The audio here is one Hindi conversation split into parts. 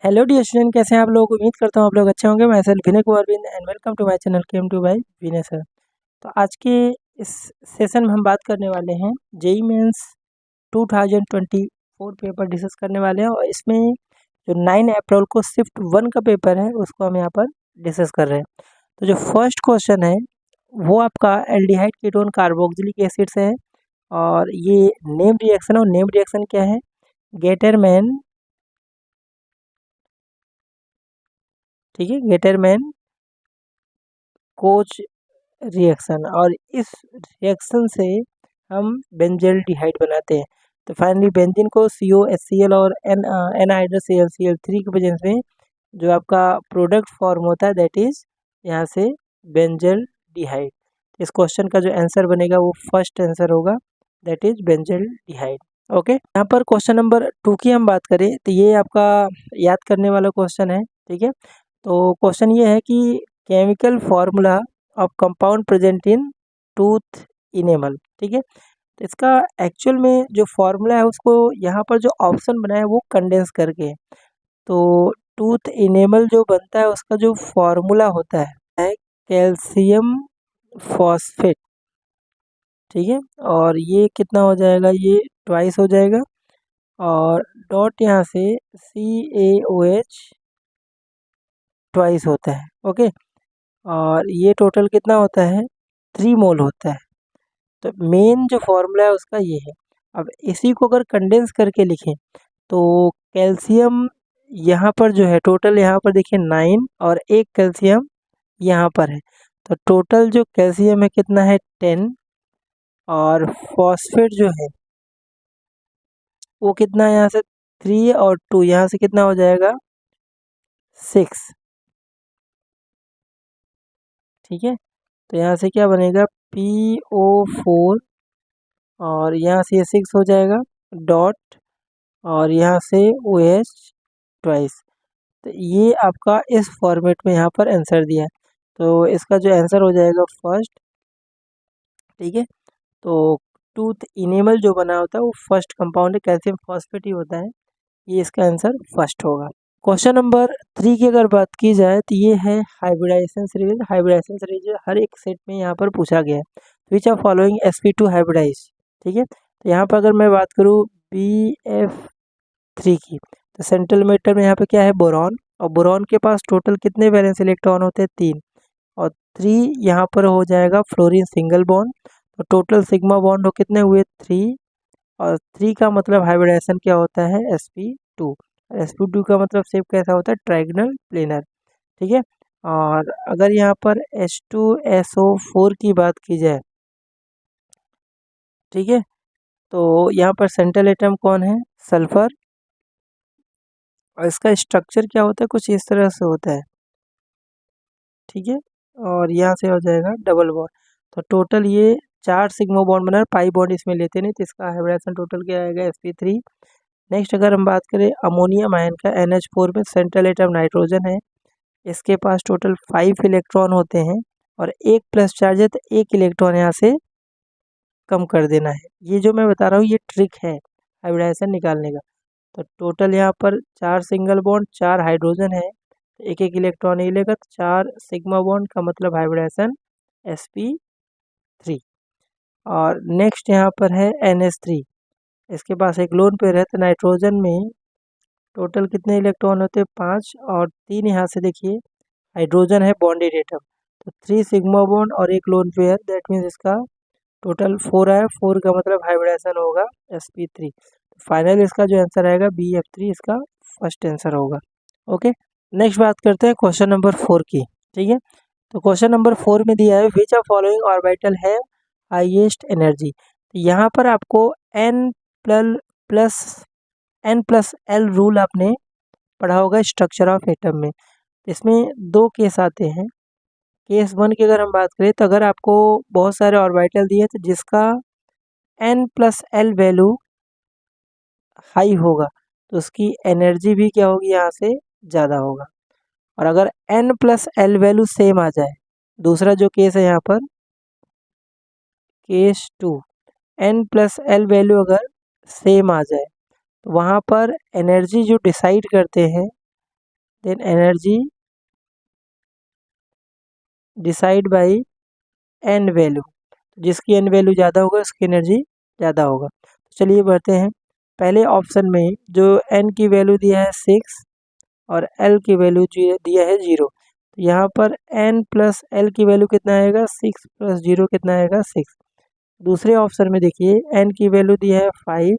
हेलो डियर स्टूडेंट, कैसे हैं आप लोग। उम्मीद करता हूँ आप लोग अच्छे होंगे। मैं सेल्फ विनय कुमार बिन and welcome to my channel chem to by Vinay sir. तो आज के इस सेशन में हम बात करने वाले हैं जेई मेंस 2024 पेपर डिस्कस करने वाले हैं। और इसमें जो 9 अप्रैल को शिफ्ट 1 का पेपर है उसको हम यहाँ पर डिस्कस कर रहे हैं। तो जो फर्स्ट क्वेश्चन है वो आपका एल्डिहाइड कीटोन कार्बोक्सिलिक एसिड से है। और ये नेम रिएक्शन है। और नेम रिएक्शन क्या है? गेटरमैन, ठीक है, गेटरमैन कोच रिएक्शन। और इस रिएक्शन से हम बेंजल्डिहाइड बनाते हैं। तो फाइनली बेंजीन को COHCl और NiHCl3 की वजह से जो आपका प्रोडक्ट फॉर्म होता है दैट इज यहाँ से बेंजल्डिहाइड। इस क्वेश्चन का जो आंसर बनेगा वो फर्स्ट आंसर होगा, दैट इज बेंजल्डिहाइड। ओके, यहाँ पर क्वेश्चन नंबर 2 की हम बात करें तो ये आपका याद करने वाला क्वेश्चन है। ठीक है, तो क्वेश्चन ये है कि chemical formula of compound present in tooth enamel. ठीक है, तो इसका एक्चुअल में जो फॉर्मूला है उसको यहाँ पर जो ऑप्शन बना है वो कंडेंस करके है। तो टूथ इनेमल जो बनता है उसका जो फॉर्मूला होता है कैल्शियम फॉस्फेट। ठीक है, और ये कितना हो जाएगा, ये ट्वाइस हो जाएगा। और डॉट यहाँ से CaOH ट्वाइस होता है। ओके, और ये टोटल कितना होता है, 3 मोल होता है। तो मेन जो फॉर्मूला है उसका ये है। अब इसी को अगर कंडेंस करके लिखें तो कैल्शियम यहाँ पर जो है टोटल, यहाँ पर देखिए 9 और एक कैल्शियम यहाँ पर है। तो टोटल जो कैल्शियम है कितना है, 10। और फॉस्फेट जो है वो कितना है, यहाँ से 3 और 2 यहाँ से कितना हो जाएगा, 6। ठीक है, तो यहाँ से क्या बनेगा, PO4 और यहाँ से ये 6 हो जाएगा डॉट, और यहाँ से OH ट्वाइस। तो ये आपका इस फॉर्मेट में यहाँ पर आंसर दिया है। तो इसका जो आंसर हो जाएगा फर्स्ट। ठीक है, तो टूथ इनेमल जो बना होता है वो फर्स्ट कंपाउंड है, कैल्शियम फॉस्फेट ही होता है। ये इसका आंसर फर्स्ट होगा। क्वेश्चन नंबर 3 की अगर बात की जाए तो ये है हाइब्रिडाइजेशन सीरीज। हाइब्रिडाइजेशन सीरीज हर एक सेट में यहाँ पर पूछा गया है, which are following sp2 hybridise. ठीक है, तो यहाँ पर अगर मैं बात करूँ BF3 की, तो सेंट्रल मेटल में यहाँ पे क्या है, बोरॉन। और बोरॉन के पास टोटल कितने वैलेंस इलेक्ट्रॉन होते हैं, 3। और 3 यहाँ पर हो जाएगा फ्लोरीन सिंगल बॉन्ड। तो टोटल सिग्मा बॉन्ड हो कितने हुए, 3। और 3 का मतलब हाइब्रिडाइजेशन क्या होता है, sp2। sp2 का मतलब शेप कैसा होता है, ट्रायगोनल प्लेनर। ठीक है, और अगर यहाँ पर H2SO4 की बात की जाए, ठीक है, तो यहाँ पर सेंट्रल एटम कौन है, सल्फर। और इसका स्ट्रक्चर क्या होता है, कुछ इस तरह से होता है। ठीक है, और यहाँ से हो जाएगा डबल बॉन्ड। तो टोटल ये 4 सिग्मा बॉन्ड बना है, पाई बॉन्ड इसमें लेते नहीं, तो इसका हाइब्रिडाइजेशन टोटल क्या आएगा, sp3। नेक्स्ट अगर हम बात करें अमोनियम आयन का, NH4 में सेंट्रल एटम नाइट्रोजन है। इसके पास टोटल 5 इलेक्ट्रॉन होते हैं और एक प्लस चार्ज है, तो एक इलेक्ट्रॉन यहाँ से कम कर देना है। ये जो मैं बता रहा हूँ ये ट्रिक है हाइब्रिडाइजेशन निकालने का। तो टोटल यहाँ पर 4 सिंगल बॉन्ड, 4 हाइड्रोजन है, एक एक इलेक्ट्रॉन ही लेगा, तो 4 सिग्मा बॉन्ड का मतलब हाइब्रिडाइजेशन sp3। और नेक्स्ट यहाँ पर है NH3। इसके पास एक लोन पेयर है, तो नाइट्रोजन में टोटल कितने इलेक्ट्रॉन होते हैं, 5। और 3 यहाँ से देखिए हाइड्रोजन है बॉन्डेड एटम, तो 3 सिग्मा बॉन्ड और एक लोन पेयर, दैट मीन्स इसका टोटल 4 है। 4 का मतलब हाइब्रिडाइजेशन होगा sp3। फाइनल इसका जो आंसर आएगा BF3, इसका फर्स्ट आंसर होगा। ओके, नेक्स्ट बात करते हैं क्वेश्चन नंबर 4 की। ठीक है, तो क्वेश्चन नंबर 4 में दिया है विच आर फॉलोइंग ऑर्बिटल है हाईएस्ट एनर्जी। तो यहाँ पर आपको प्लस N+L रूल आपने पढ़ा होगा स्ट्रक्चर ऑफ एटम में। इसमें 2 केस आते हैं। केस 1 की अगर हम बात करें तो अगर आपको बहुत सारे ऑर्बिटल दिए तो जिसका N+L वैल्यू हाई होगा तो उसकी एनर्जी भी क्या होगी, यहाँ से ज़्यादा होगा। और अगर N+L वैल्यू सेम आ जाए, दूसरा जो केस है यहाँ पर केस 2, N+L वैल्यू अगर सेम आ जाए तो वहाँ पर एनर्जी जो डिसाइड करते हैं then energy decide by N value, जिसकी एन वैल्यू ज़्यादा होगा उसकी एनर्जी ज़्यादा होगा। तो चलिए बढ़ते हैं। पहले ऑप्शन में जो एन की वैल्यू दिया है 6 और एल की वैल्यू दिया है 0, तो यहाँ पर एन प्लस एल की वैल्यू कितना आएगा, 6 प्लस 0 कितना आएगा, 6। दूसरे ऑप्शन में देखिए एन की वैल्यू दिया है 5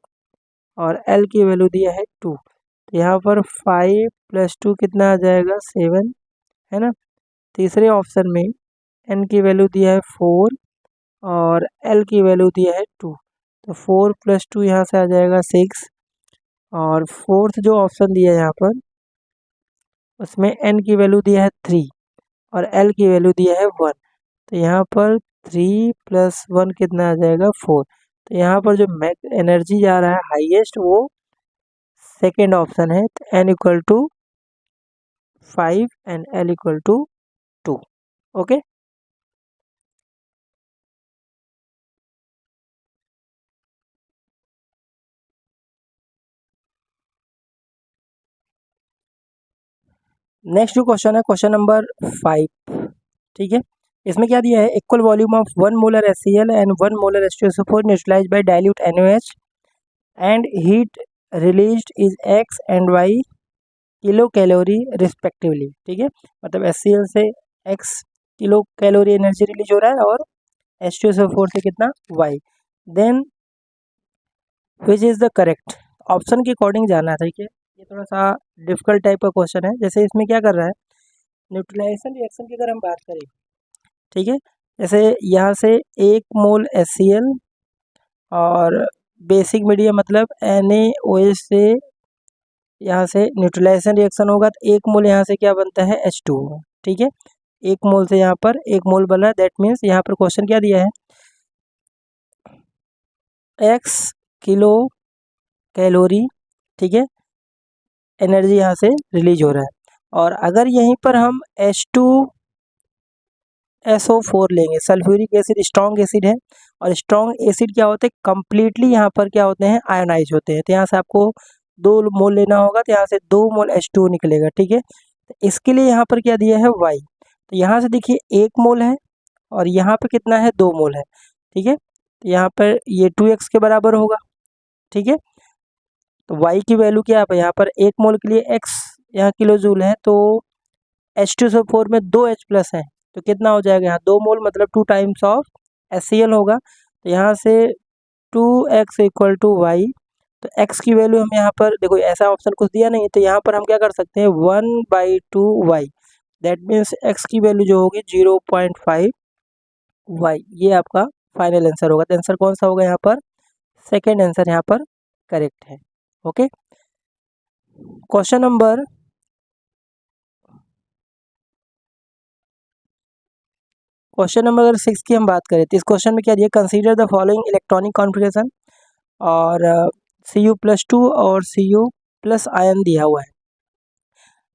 और एल की वैल्यू दिया है 2, तो यहाँ पर 5 प्लस 2 कितना आ जाएगा, 7, है ना। तीसरे ऑप्शन में एन की वैल्यू दिया है 4 और एल की वैल्यू दिया है 2, तो 4 प्लस 2 यहाँ से आ जाएगा 6। और फोर्थ जो ऑप्शन दिया है यहाँ पर उसमें एन की वैल्यू दिया है 3 और एल की वैल्यू दिया है 1, तो यहाँ पर 3 प्लस 1 कितना आ जाएगा, 4। तो यहाँ पर जो मैक्स एनर्जी जा रहा है हाईएस्ट वो सेकेंड ऑप्शन है, तो N equal to 5 and L equal to 2। Okay, next जो क्वेश्चन है क्वेश्चन नंबर 5। ठीक है, इसमें क्या दिया है, equal volume of 1 molar HCl and 1 molar H2SO4 neutralise by dilute NaOH and heat released is x and y kilo calorie respectively. ठीक है, मतलब HCl से x kilo calorie energy release हो रहा है और H2SO4 से कितना, y। Then which is the correct, option के अकॉर्डिंग जाना है। ठीक है, ये थोड़ा सा डिफिकल्ट टाइप का क्वेश्चन है। जैसे इसमें क्या कर रहा है, न्यूट्रलाइजेशन रिएक्शन की अगर हम बात करें, ठीक है, जैसे यहाँ से 1 मोल HCl और बेसिक मीडियम मतलब NaOH से यहाँ से न्यूट्रलाइजेशन रिएक्शन होगा तो 1 मोल यहाँ से क्या बनता है, H2O। ठीक है, 1 मोल से यहाँ पर 1 मोल बना, दैट मीन्स यहाँ पर क्वेश्चन क्या दिया है, x किलो कैलोरी, ठीक है, एनर्जी यहाँ से रिलीज हो रहा है। और अगर यहीं पर हम H2SO4 लेंगे, सल्फ्यूरिक एसिड स्ट्रॉन्ग एसिड है और स्ट्रॉन्ग एसिड क्या होते हैं, कंप्लीटली यहाँ पर क्या होते हैं, आयोनाइज होते हैं। तो यहाँ से आपको 2 मोल लेना होगा, तो यहाँ से 2 मोल H2O निकलेगा। ठीक है, तो इसके लिए यहाँ पर क्या दिया है, y। तो यहाँ से देखिए 1 मोल है और यहाँ पे कितना है, 2 मोल है। ठीक है, तो यहाँ पर ये 2x के बराबर होगा। ठीक है, तो y की वैल्यू क्या है, यहाँ पर 1 मोल के लिए x यहाँ किलो जूल है, तो H2SO4 में 2H प्लस है, तो कितना हो जाएगा यहाँ 2 मोल, मतलब 2 टाइम्स ऑफ HCl होगा। तो यहाँ से 2x इक्वल टू वाई, तो x की वैल्यू हम यहाँ पर देखो, ऐसा ऑप्शन कुछ दिया नहीं है, तो यहाँ पर हम क्या कर सकते हैं, 1/2y, दैट मीन्स x की वैल्यू जो होगी 0.5y, ये आपका फाइनल आंसर होगा। तो आंसर कौन सा होगा यहाँ पर, सेकेंड आंसर यहाँ पर करेक्ट है। ओके, क्वेश्चन नंबर अगर 6 की हम बात करें तो इस क्वेश्चन में क्या दिया, consider the following electronic configuration, और Cu+2 और Cu+ आयन दिया हुआ है।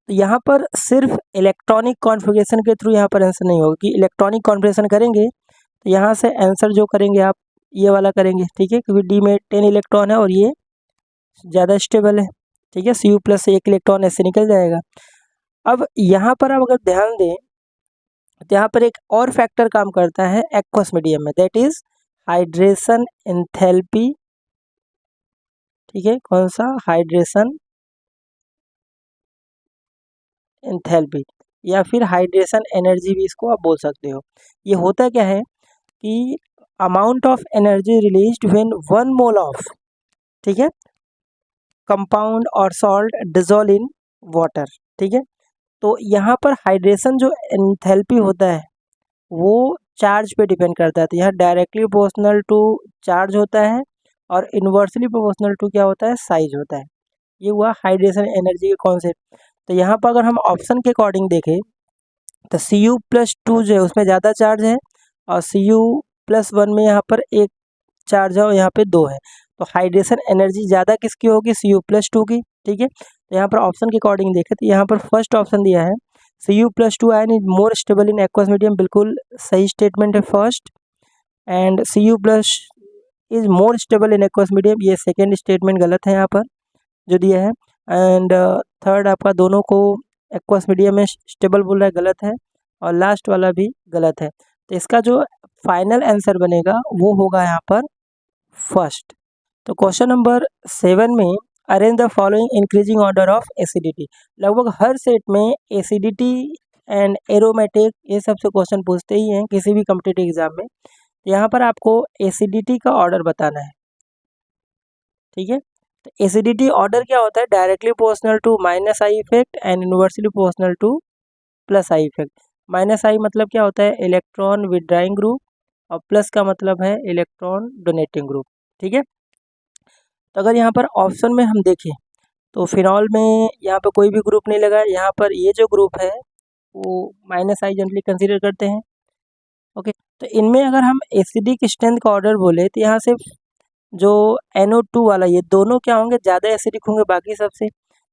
तो यहाँ पर सिर्फ इलेक्ट्रॉनिक कॉन्फ़िगरेशन के थ्रू यहाँ पर आंसर नहीं होगा, कि इलेक्ट्रॉनिक कॉन्फ़िगरेशन करेंगे तो यहाँ से आंसर जो करेंगे आप ये वाला करेंगे। ठीक है, क्योंकि डी में 10 इलेक्ट्रॉन है और ये ज़्यादा स्टेबल है। ठीक है, Cu+ से 1 इलेक्ट्रॉन ऐसे निकल जाएगा। अब यहाँ पर आप अगर ध्यान दें तो यहाँ पर एक और फैक्टर काम करता है एक्वस मीडियम में, दैट इज हाइड्रेशन एंथैल्पी। ठीक है, कौन सा, हाइड्रेशन एंथैल्पी या फिर हाइड्रेशन एनर्जी भी इसको आप बोल सकते हो। ये होता क्या है कि amount of energy released when 1 mole of, ठीक है, कंपाउंड और सॉल्ट डिजोल्व इन वाटर। ठीक है, तो यहाँ पर हाइड्रेशन जो एंथैल्पी होता है वो चार्ज पे डिपेंड करता है। तो यहाँ डायरेक्टली प्रोपोर्शनल टू चार्ज होता है और इन्वर्सली प्रोपोर्शनल टू क्या होता है, साइज होता है। ये हुआ हाइड्रेशन एनर्जी का कॉन्सेप्ट। तो यहाँ पर अगर हम ऑप्शन के अकॉर्डिंग देखें तो Cu+2 जो है उसमें ज़्यादा चार्ज है और Cu+1 में यहाँ पर एक चार्ज है और यहाँ पे 2 है, तो हाइड्रेशन एनर्जी ज़्यादा किसकी होगी, Cu+2 की। ठीक है, तो यहाँ पर ऑप्शन के अकॉर्डिंग देखें तो यहाँ पर फर्स्ट ऑप्शन दिया है Cu+2 ion is more stable in aqueous medium, बिल्कुल सही स्टेटमेंट है first. And Cu+ is more stable in aqueous medium, ये सेकेंड स्टेटमेंट गलत है यहाँ पर जो दिया है। एंड थर्ड आपका दोनों को एक्वस मीडियम में स्टेबल बोल रहा है, गलत है, और लास्ट वाला भी गलत है। तो इसका जो फाइनल आंसर बनेगा वो होगा यहाँ पर फर्स्ट। तो क्वेश्चन नंबर 7 में arrange the following increasing order of acidity. लगभग हर सेट में एसिडिटी एंड एरोमेटिक ये सबसे क्वेश्चन पूछते ही हैं किसी भी कॉम्पिटिटिव एग्जाम में। यहाँ पर आपको एसिडिटी का ऑर्डर बताना है, ठीक है। तो एसिडिटी ऑर्डर क्या होता है, directly proportional to minus I effect and inversely proportional to plus I effect. Minus I मतलब क्या होता है, इलेक्ट्रॉन विड्राइंग ग्रुप, और प्लस का मतलब है इलेक्ट्रॉन डोनेटिंग ग्रुप, ठीक है। तो अगर यहाँ पर ऑप्शन में हम देखें तो फिनॉल में यहाँ पर कोई भी ग्रुप नहीं लगा है, यहाँ पर ये जो ग्रुप है वो माइनस आई जनरली कंसीडर करते हैं, ओके। तो इनमें अगर हम एसिडिक स्ट्रेंथ का ऑर्डर बोले तो यहाँ से जो NO2 वाला ये दोनों क्या होंगे, ज़्यादा एसिडिक होंगे बाकी सबसे।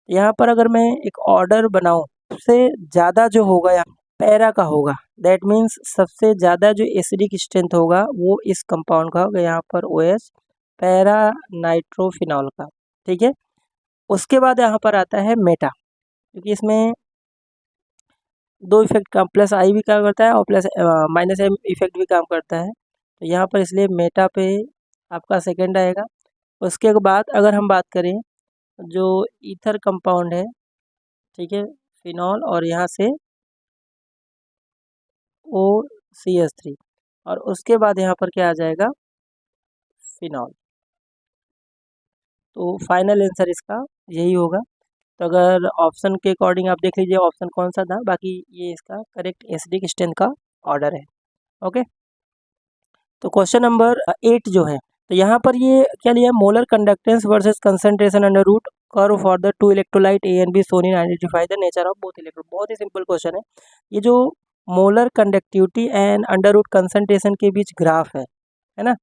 यहाँ पर अगर मैं एक ऑर्डर बनाऊँ, सबसे ज़्यादा जो होगा यहाँ पैरा का होगा, दैट मीन्स सबसे ज़्यादा जो एसिडिक स्ट्रेंथ होगा वो इस कंपाउंड का होगा, यहाँ पर OH पैरा नाइट्रोफिनॉल का, ठीक है। उसके बाद यहाँ पर आता है मेटा, क्योंकि इसमें दो इफेक्ट का प्लस आई भी काम करता है और प्लस माइनस एम इफेक्ट भी काम करता है, तो यहाँ पर इसलिए मेटा पे आपका सेकंड आएगा। उसके बाद अगर हम बात करें जो ईथर कंपाउंड है, ठीक है, फिनॉल और यहाँ से OCH3, और उसके बाद यहाँ पर क्या आ जाएगा, फिनॉल। तो फाइनल आंसर इसका यही होगा। तो अगर ऑप्शन के अकॉर्डिंग आप देख लीजिए ऑप्शन कौन सा था, बाकी ये इसका करेक्ट एसिडिक स्ट्रेंथ का ऑर्डर है, ओके। तो क्वेश्चन नंबर 8 जो है, तो यहाँ पर ये क्या लिया है, molar conductance versus concentration under root curve for the two electrolyte A and B shown in identify the nature of both electrode. बहुत ही सिंपल क्वेश्चन है। ये जो molar conductivity and under root concentration के बीच ग्राफ है ना,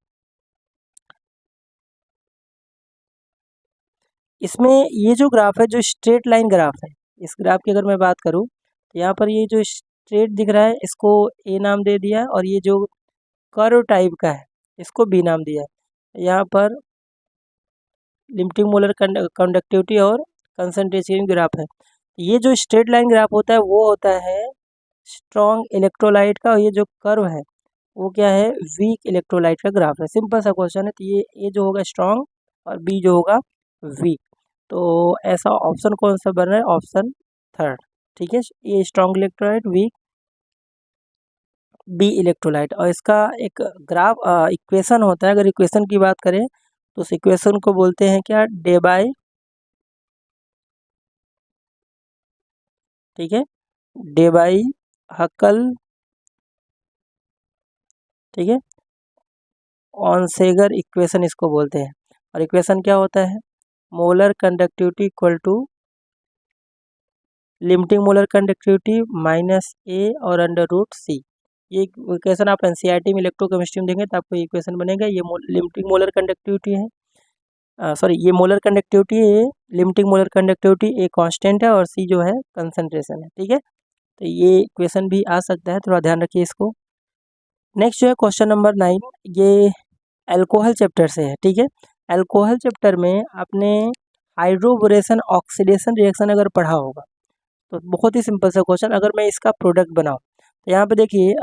इसमें ये जो ग्राफ है जो स्ट्रेट लाइन ग्राफ है, इस ग्राफ की अगर मैं बात करूँ तो यहाँ पर ये जो स्ट्रेट दिख रहा है इसको ए नाम दे दिया, और ये जो कर्व टाइप का है इसको बी नाम दिया है। यहाँ पर लिमिटिंग मोलर कंडक्टिविटी और कंसंट्रेशन ग्राफ है। ये जो स्ट्रेट लाइन ग्राफ होता है वो होता है स्ट्रॉन्ग इलेक्ट्रोलाइट का, और ये जो कर्व है वो क्या है, वीक इलेक्ट्रोलाइट का ग्राफ है। सिंपल सा क्वेश्चन है। तो ये ए जो होगा स्ट्रॉन्ग और बी जो होगा वीक। तो ऐसा ऑप्शन कौन सा बन रहा है, ऑप्शन थर्ड, ठीक है। ये strong electrolyte, weak B electrolyte, और इसका एक ग्राफ इक्वेशन होता है। अगर इक्वेशन की बात करें तो उस इक्वेशन को बोलते हैं क्या, डे बाय, ठीक है, डे बाई हक्कल, ठीक है, ऑनसेगर इक्वेशन इसको बोलते हैं। और इक्वेशन क्या होता है, molar conductivity equal to limiting molar conductivity minus A और अंडर रूट सी। ये इक्वेशन आप एनसीईआरटी में इलेक्ट्रोकेमिस्ट्री में देंगे तो आपको इक्वेशन बनेगा। ये लिमिटिंग मोलर कंडक्टिविटी है, सॉरी ये मोलर कंडक्टिविटी है, limiting molar conductivity a constant है और सी जो है कंसंट्रेशन है, ठीक है। तो ये इक्वेशन भी आ सकता है, थोड़ा ध्यान रखिए इसको। नेक्स्ट जो है क्वेश्चन नंबर 9, ये अल्कोहल चैप्टर से है, ठीक है। अल्कोहल चैप्टर में आपने हाइड्रोबोरेशन ऑक्सीडेशन रिएक्शन अगर पढ़ा होगा तो बहुत ही सिंपल सा क्वेश्चन, अगर मैं इसका प्रोडक्ट बनाऊँ तो यहाँ पे देखिए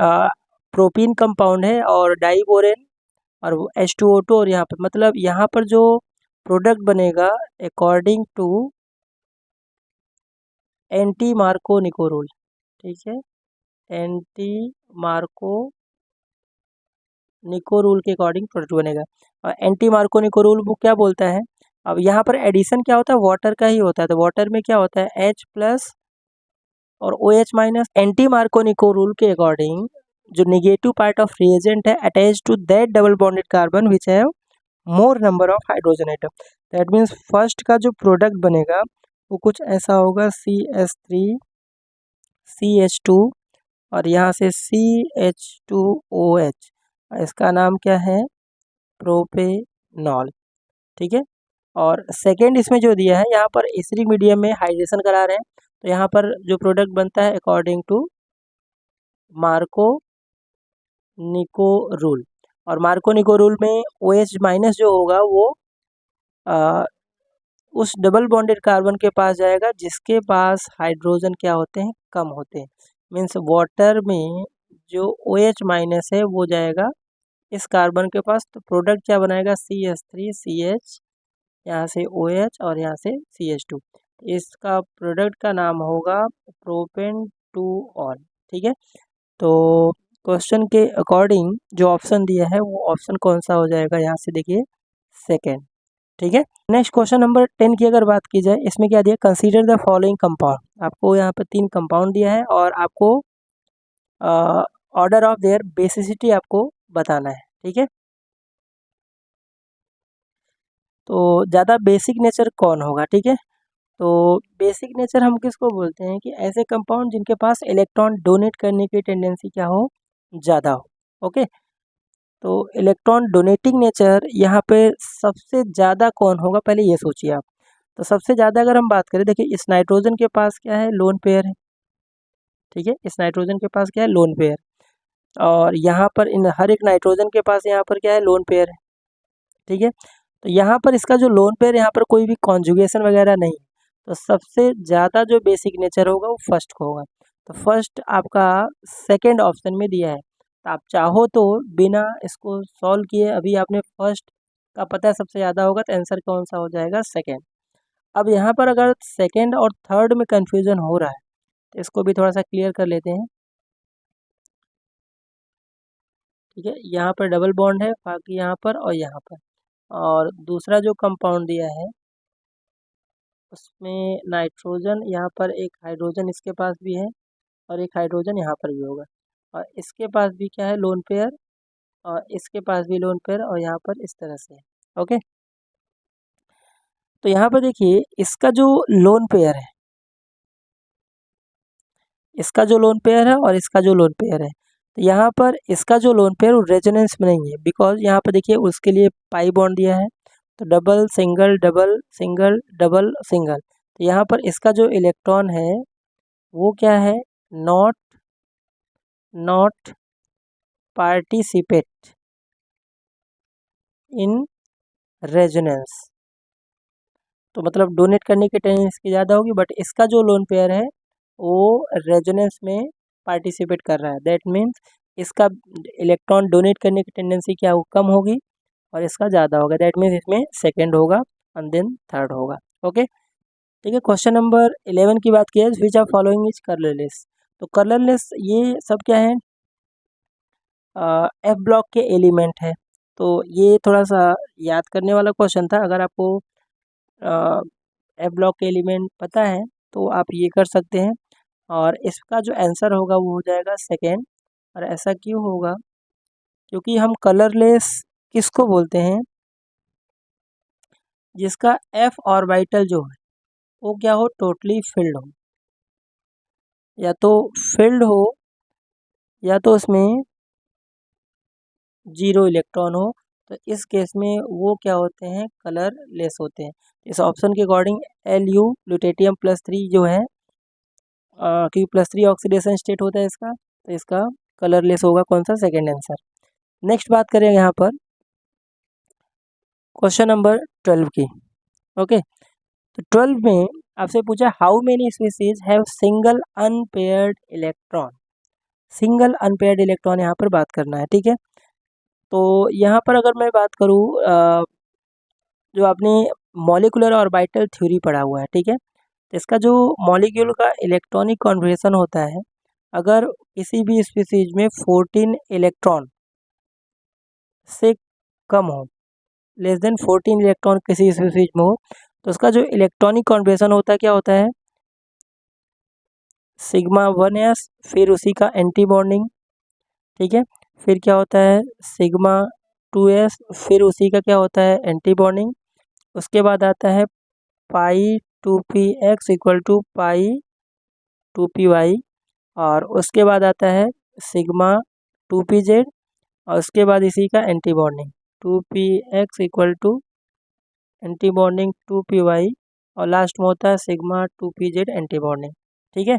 प्रोपीन कंपाउंड है और डाइबोरेन और H2O2, और यहाँ पर मतलब यहाँ पर जो प्रोडक्ट बनेगा according to anti Markovnikov rule, ठीक है, एंटी मार्को निको रूल के अकॉर्डिंग प्रोडक्ट बनेगा। और एंटी मार्को निको रूल वो क्या बोलता है, अब यहाँ पर एडिशन क्या होता है, वाटर का ही होता है। तो वाटर में क्या होता है, H प्लस और OH minus. Anti Markovnikov rule के अकॉर्डिंग जो निगेटिव पार्ट ऑफ रिएजेंट है attach to that double bonded carbon which have more number of hydrogen atom. That means first का जो प्रोडक्ट बनेगा वो कुछ ऐसा होगा, CH3CH2 और यहाँ से CH2OH, इसका नाम क्या है, प्रोपेनॉल, ठीक है। और सेकेंड इसमें जो दिया है यहाँ पर एसिडिक मीडियम में हाइड्रेशन करा रहे हैं, तो यहाँ पर जो प्रोडक्ट बनता है अकॉर्डिंग टू मार्को निको रूल, और मार्को निको रूल में OH माइनस जो होगा वो उस डबल बॉन्डेड कार्बन के पास जाएगा जिसके पास हाइड्रोजन क्या होते हैं, कम होते हैं। मीन्स वाटर में जो OH माइनस है वो जाएगा इस कार्बन के पास, तो प्रोडक्ट क्या बनाएगा, CH3CH, यहाँ से OH और यहाँ से CH2। इसका प्रोडक्ट का नाम होगा प्रोपेन टू ऑल। ठीक है, तो क्वेश्चन के अकॉर्डिंग जो ऑप्शन दिया है वो ऑप्शन कौन सा हो जाएगा, यहाँ से देखिए सेकेंड। ठीक है, नेक्स्ट क्वेश्चन नंबर 10 की अगर बात की जाए, इसमें क्या दिया, कंसीडर द फॉलोइंग कंपाउंड। आपको यहाँ पर 3 कंपाउंड दिया है और आपको ऑर्डर ऑफ देयर बेसिसिटी आपको बताना है। ठीक है, तो ज़्यादा बेसिक नेचर कौन होगा। ठीक है, तो बेसिक नेचर हम किसको बोलते हैं कि ऐसे कंपाउंड जिनके पास इलेक्ट्रॉन डोनेट करने की टेंडेंसी क्या हो, ज़्यादा हो। ओके, तो इलेक्ट्रॉन डोनेटिंग नेचर यहाँ पे सबसे ज़्यादा कौन होगा, पहले ये सोचिए आप। तो सबसे ज़्यादा अगर हम बात करें, देखिए इस नाइट्रोजन के पास क्या है, लोन पेयर है। ठीक है, इस नाइट्रोजन के पास क्या है, लोन पेयर। और यहाँ पर इन हर एक नाइट्रोजन के पास यहाँ पर क्या है, लोन पेयर है। ठीक है, तो यहाँ पर इसका जो लोन पेयर, यहाँ पर कोई भी कॉन्जुगेशन वगैरह नहीं, तो सबसे ज़्यादा जो बेसिक नेचर होगा वो फर्स्ट को होगा। तो फर्स्ट आपका सेकंड ऑप्शन में दिया है, तो आप चाहो तो बिना इसको सॉल्व किए अभी आपने फर्स्ट का पता है सबसे ज़्यादा होगा, तो आंसर कौन सा हो जाएगा, सेकंड। अब यहाँ पर अगर सेकंड और थर्ड में कन्फ्यूज़न हो रहा है तो इसको भी थोड़ा सा क्लियर कर लेते हैं। ठीक है, यहाँ पर डबल बॉन्ड है, बाकी यहाँ पर और यहाँ पर, और दूसरा जो कंपाउंड दिया है उसमें नाइट्रोजन, यहाँ पर एक हाइड्रोजन इसके पास भी है और एक हाइड्रोजन यहाँ पर भी होगा, और इसके पास भी क्या है, लोन पेयर, और इसके पास भी लोन पेयर, और यहाँ पर इस तरह से। ओके, तो यहाँ पर देखिए इसका जो लोन पेयर है, इसका जो लोन पेयर है और इसका जो लोन पेयर है, तो यहाँ पर इसका जो लोन पेयर वो रेजोनेंस में नहीं है, बिकॉज यहाँ पर देखिए उसके लिए पाई बॉन्ड दिया है, तो double single double single double single, तो यहाँ पर इसका जो इलेक्ट्रॉन है वो क्या है, not not participate in resonance, तो मतलब डोनेट करने की टेंडेंसी ज़्यादा होगी, बट इसका जो लोन पेयर है वो रेजोनेंस में पार्टिसिपेट कर रहा है। दैट मीन्स इसका इलेक्ट्रॉन डोनेट करने की टेंडेंसी क्या हो, कम होगी, और इसका ज़्यादा होगा। दैट मीन्स इसमें सेकेंड होगा एंड देन थर्ड होगा। ओके, ठीक है, क्वेश्चन नंबर 11 की बात की है, which are following is colourless. तो कलरलेस ये सब क्या है, एफ ब्लॉक के एलिमेंट है। तो ये थोड़ा सा याद करने वाला क्वेश्चन था, अगर आपको एफ ब्लॉक के एलिमेंट पता है तो आप ये कर सकते हैं, और इसका जो आंसर होगा वो हो जाएगा सेकेंड। और ऐसा क्यों होगा, क्योंकि हम कलरलेस किसको बोलते हैं, जिसका एफ ऑर्बिटल जो है वो क्या हो, टोटली फिल्ड हो, या तो फिल्ड हो या तो उसमें जीरो इलेक्ट्रॉन हो, तो इस केस में वो क्या होते हैं, कलरलेस होते हैं। इस ऑप्शन के अकॉर्डिंग Lu ल्यूटेटियम +3 जो है, क्योंकि +3 ऑक्सीडेशन स्टेट होता है इसका, तो इसका कलरलेस होगा कौन सा, सेकेंड आंसर। नेक्स्ट बात करें यहाँ पर क्वेश्चन नंबर 12 की। ओके, तो 12 में आपसे पूछा how many species have single unpaired electron. Single unpaired electron यहाँ पर बात करना है। ठीक है, तो यहाँ पर अगर मैं बात करूँ, जो आपने मॉलिक्यूलर ऑर्बिटल थ्योरी पढ़ा हुआ है, ठीक है, तो इसका जो मॉलिक्यूल का इलेक्ट्रॉनिक कॉन्फ़िगरेशन होता है, अगर किसी भी स्पीसीज में 14 इलेक्ट्रॉन से कम हो, लेस देन 14 इलेक्ट्रॉन किसी स्पीसीज में हो, तो उसका जो इलेक्ट्रॉनिक कॉन्फ़िगरेशन होता है क्या होता है, σ1s, फिर उसी का एंटी बॉन्डिंग। ठीक है, फिर क्या होता है σ2s, फिर उसी का क्या होता है, एंटी बॉन्डिंग। उसके बाद आता है पाई 2p(x) equal to pi 2p(y), और उसके बाद आता है σ2pz, और उसके बाद इसी का anti bonding 2p(x) equal to anti bonding 2p(y), और लास्ट में होता है σ2pz एंटी बॉन्डिंग। ठीक है,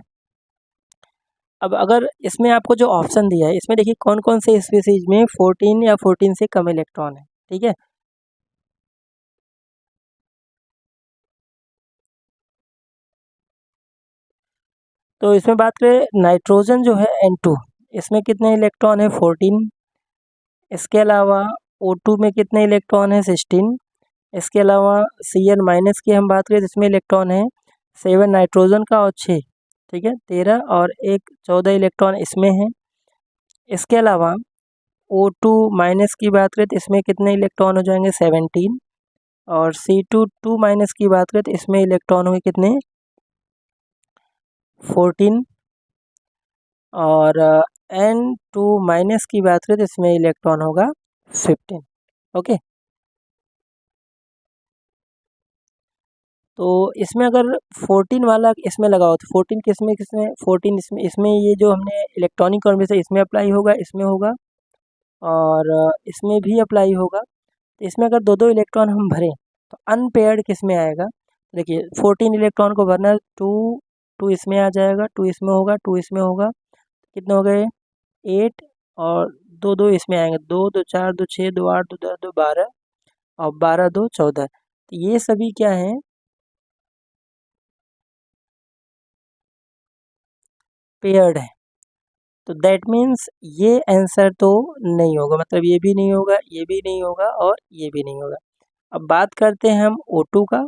अब अगर इसमें आपको जो ऑप्शन दिया है, इसमें देखिए कौन कौन से स्पीसीज में 14 या 14 से कम इलेक्ट्रॉन है। ठीक है, तो इसमें बात करें नाइट्रोजन जो है N2, इसमें कितने इलेक्ट्रॉन है 14। इसके अलावा O2 में कितने इलेक्ट्रॉन है 16। इसके अलावा Cn माइनस की हम बात करें तो इसमें इलेक्ट्रॉन है 7 नाइट्रोजन का और 6, ठीक है 13, और एक 14 इलेक्ट्रॉन इसमें है। इसके अलावा O2 माइनस की बात करें तो इसमें कितने इलेक्ट्रॉन हो जाएंगे 17, और C2 2 माइनस की बात करें तो इसमें इलेक्ट्रॉन होंगे कितने 14, और N2 माइनस की बात करें तो इसमें इलेक्ट्रॉन होगा 15। ओके, तो इसमें अगर 14 वाला इसमें लगा हो तो 14 किसमें किसमें 14 इसमें ये जो हमने इलेक्ट्रॉनिक कॉन्बिनेशन इसमें अप्लाई होगा, इसमें होगा, और इसमें भी अप्लाई होगा। तो इसमें अगर दो दो इलेक्ट्रॉन हम भरें तो अनपेयर्ड किस में आएगा। देखिए 14 इलेक्ट्रॉन को भरना, टू टू इसमें आ जाएगा, टू इसमें होगा, टू इसमें होगा, कितने हो गए 8, और दो दो इसमें आएंगे, 2 2 4 2 6 2 8 2 10 2 12, और 12 2 14। तो ये सभी क्या हैं पेयर्ड है। तो दैट मीन्स ये आंसर तो नहीं होगा, मतलब ये भी नहीं होगा, ये भी नहीं होगा, और ये भी नहीं होगा। अब बात करते हैं हम O2 का,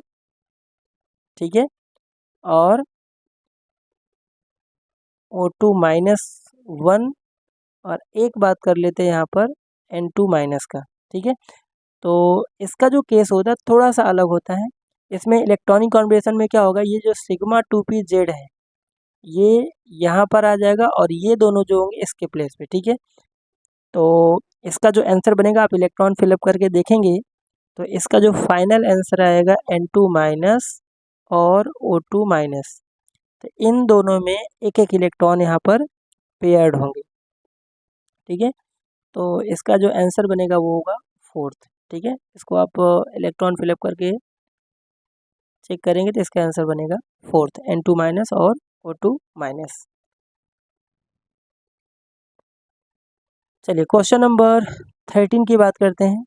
ठीक है, और O2 माइनस 1, और एक बात कर लेते हैं यहाँ पर N2 माइनस का, ठीक है। तो इसका जो केस होता है थोड़ा सा अलग होता है। इसमें इलेक्ट्रॉनिक कॉन्बिनेशन में क्या होगा, ये जो सिग्मा 2p z है ये यहाँ पर आ जाएगा, और ये दोनों जो होंगे इसके प्लेस पे, ठीक है। तो इसका जो आंसर बनेगा आप इलेक्ट्रॉन फिलअप करके देखेंगे तो इसका जो फाइनल आंसर आएगा N2 माइनस और O2 माइनस। तो इन दोनों में एक एक इलेक्ट्रॉन यहाँ पर पेयर्ड होंगे, ठीक है। तो इसका जो आंसर बनेगा वो होगा फोर्थ, ठीक है। इसको आप इलेक्ट्रॉन फिलअप करके चेक करेंगे तो इसका आंसर बनेगा फोर्थ, N2 माइनस और O2 माइनस। चलिए क्वेश्चन नंबर 13 की बात करते हैं।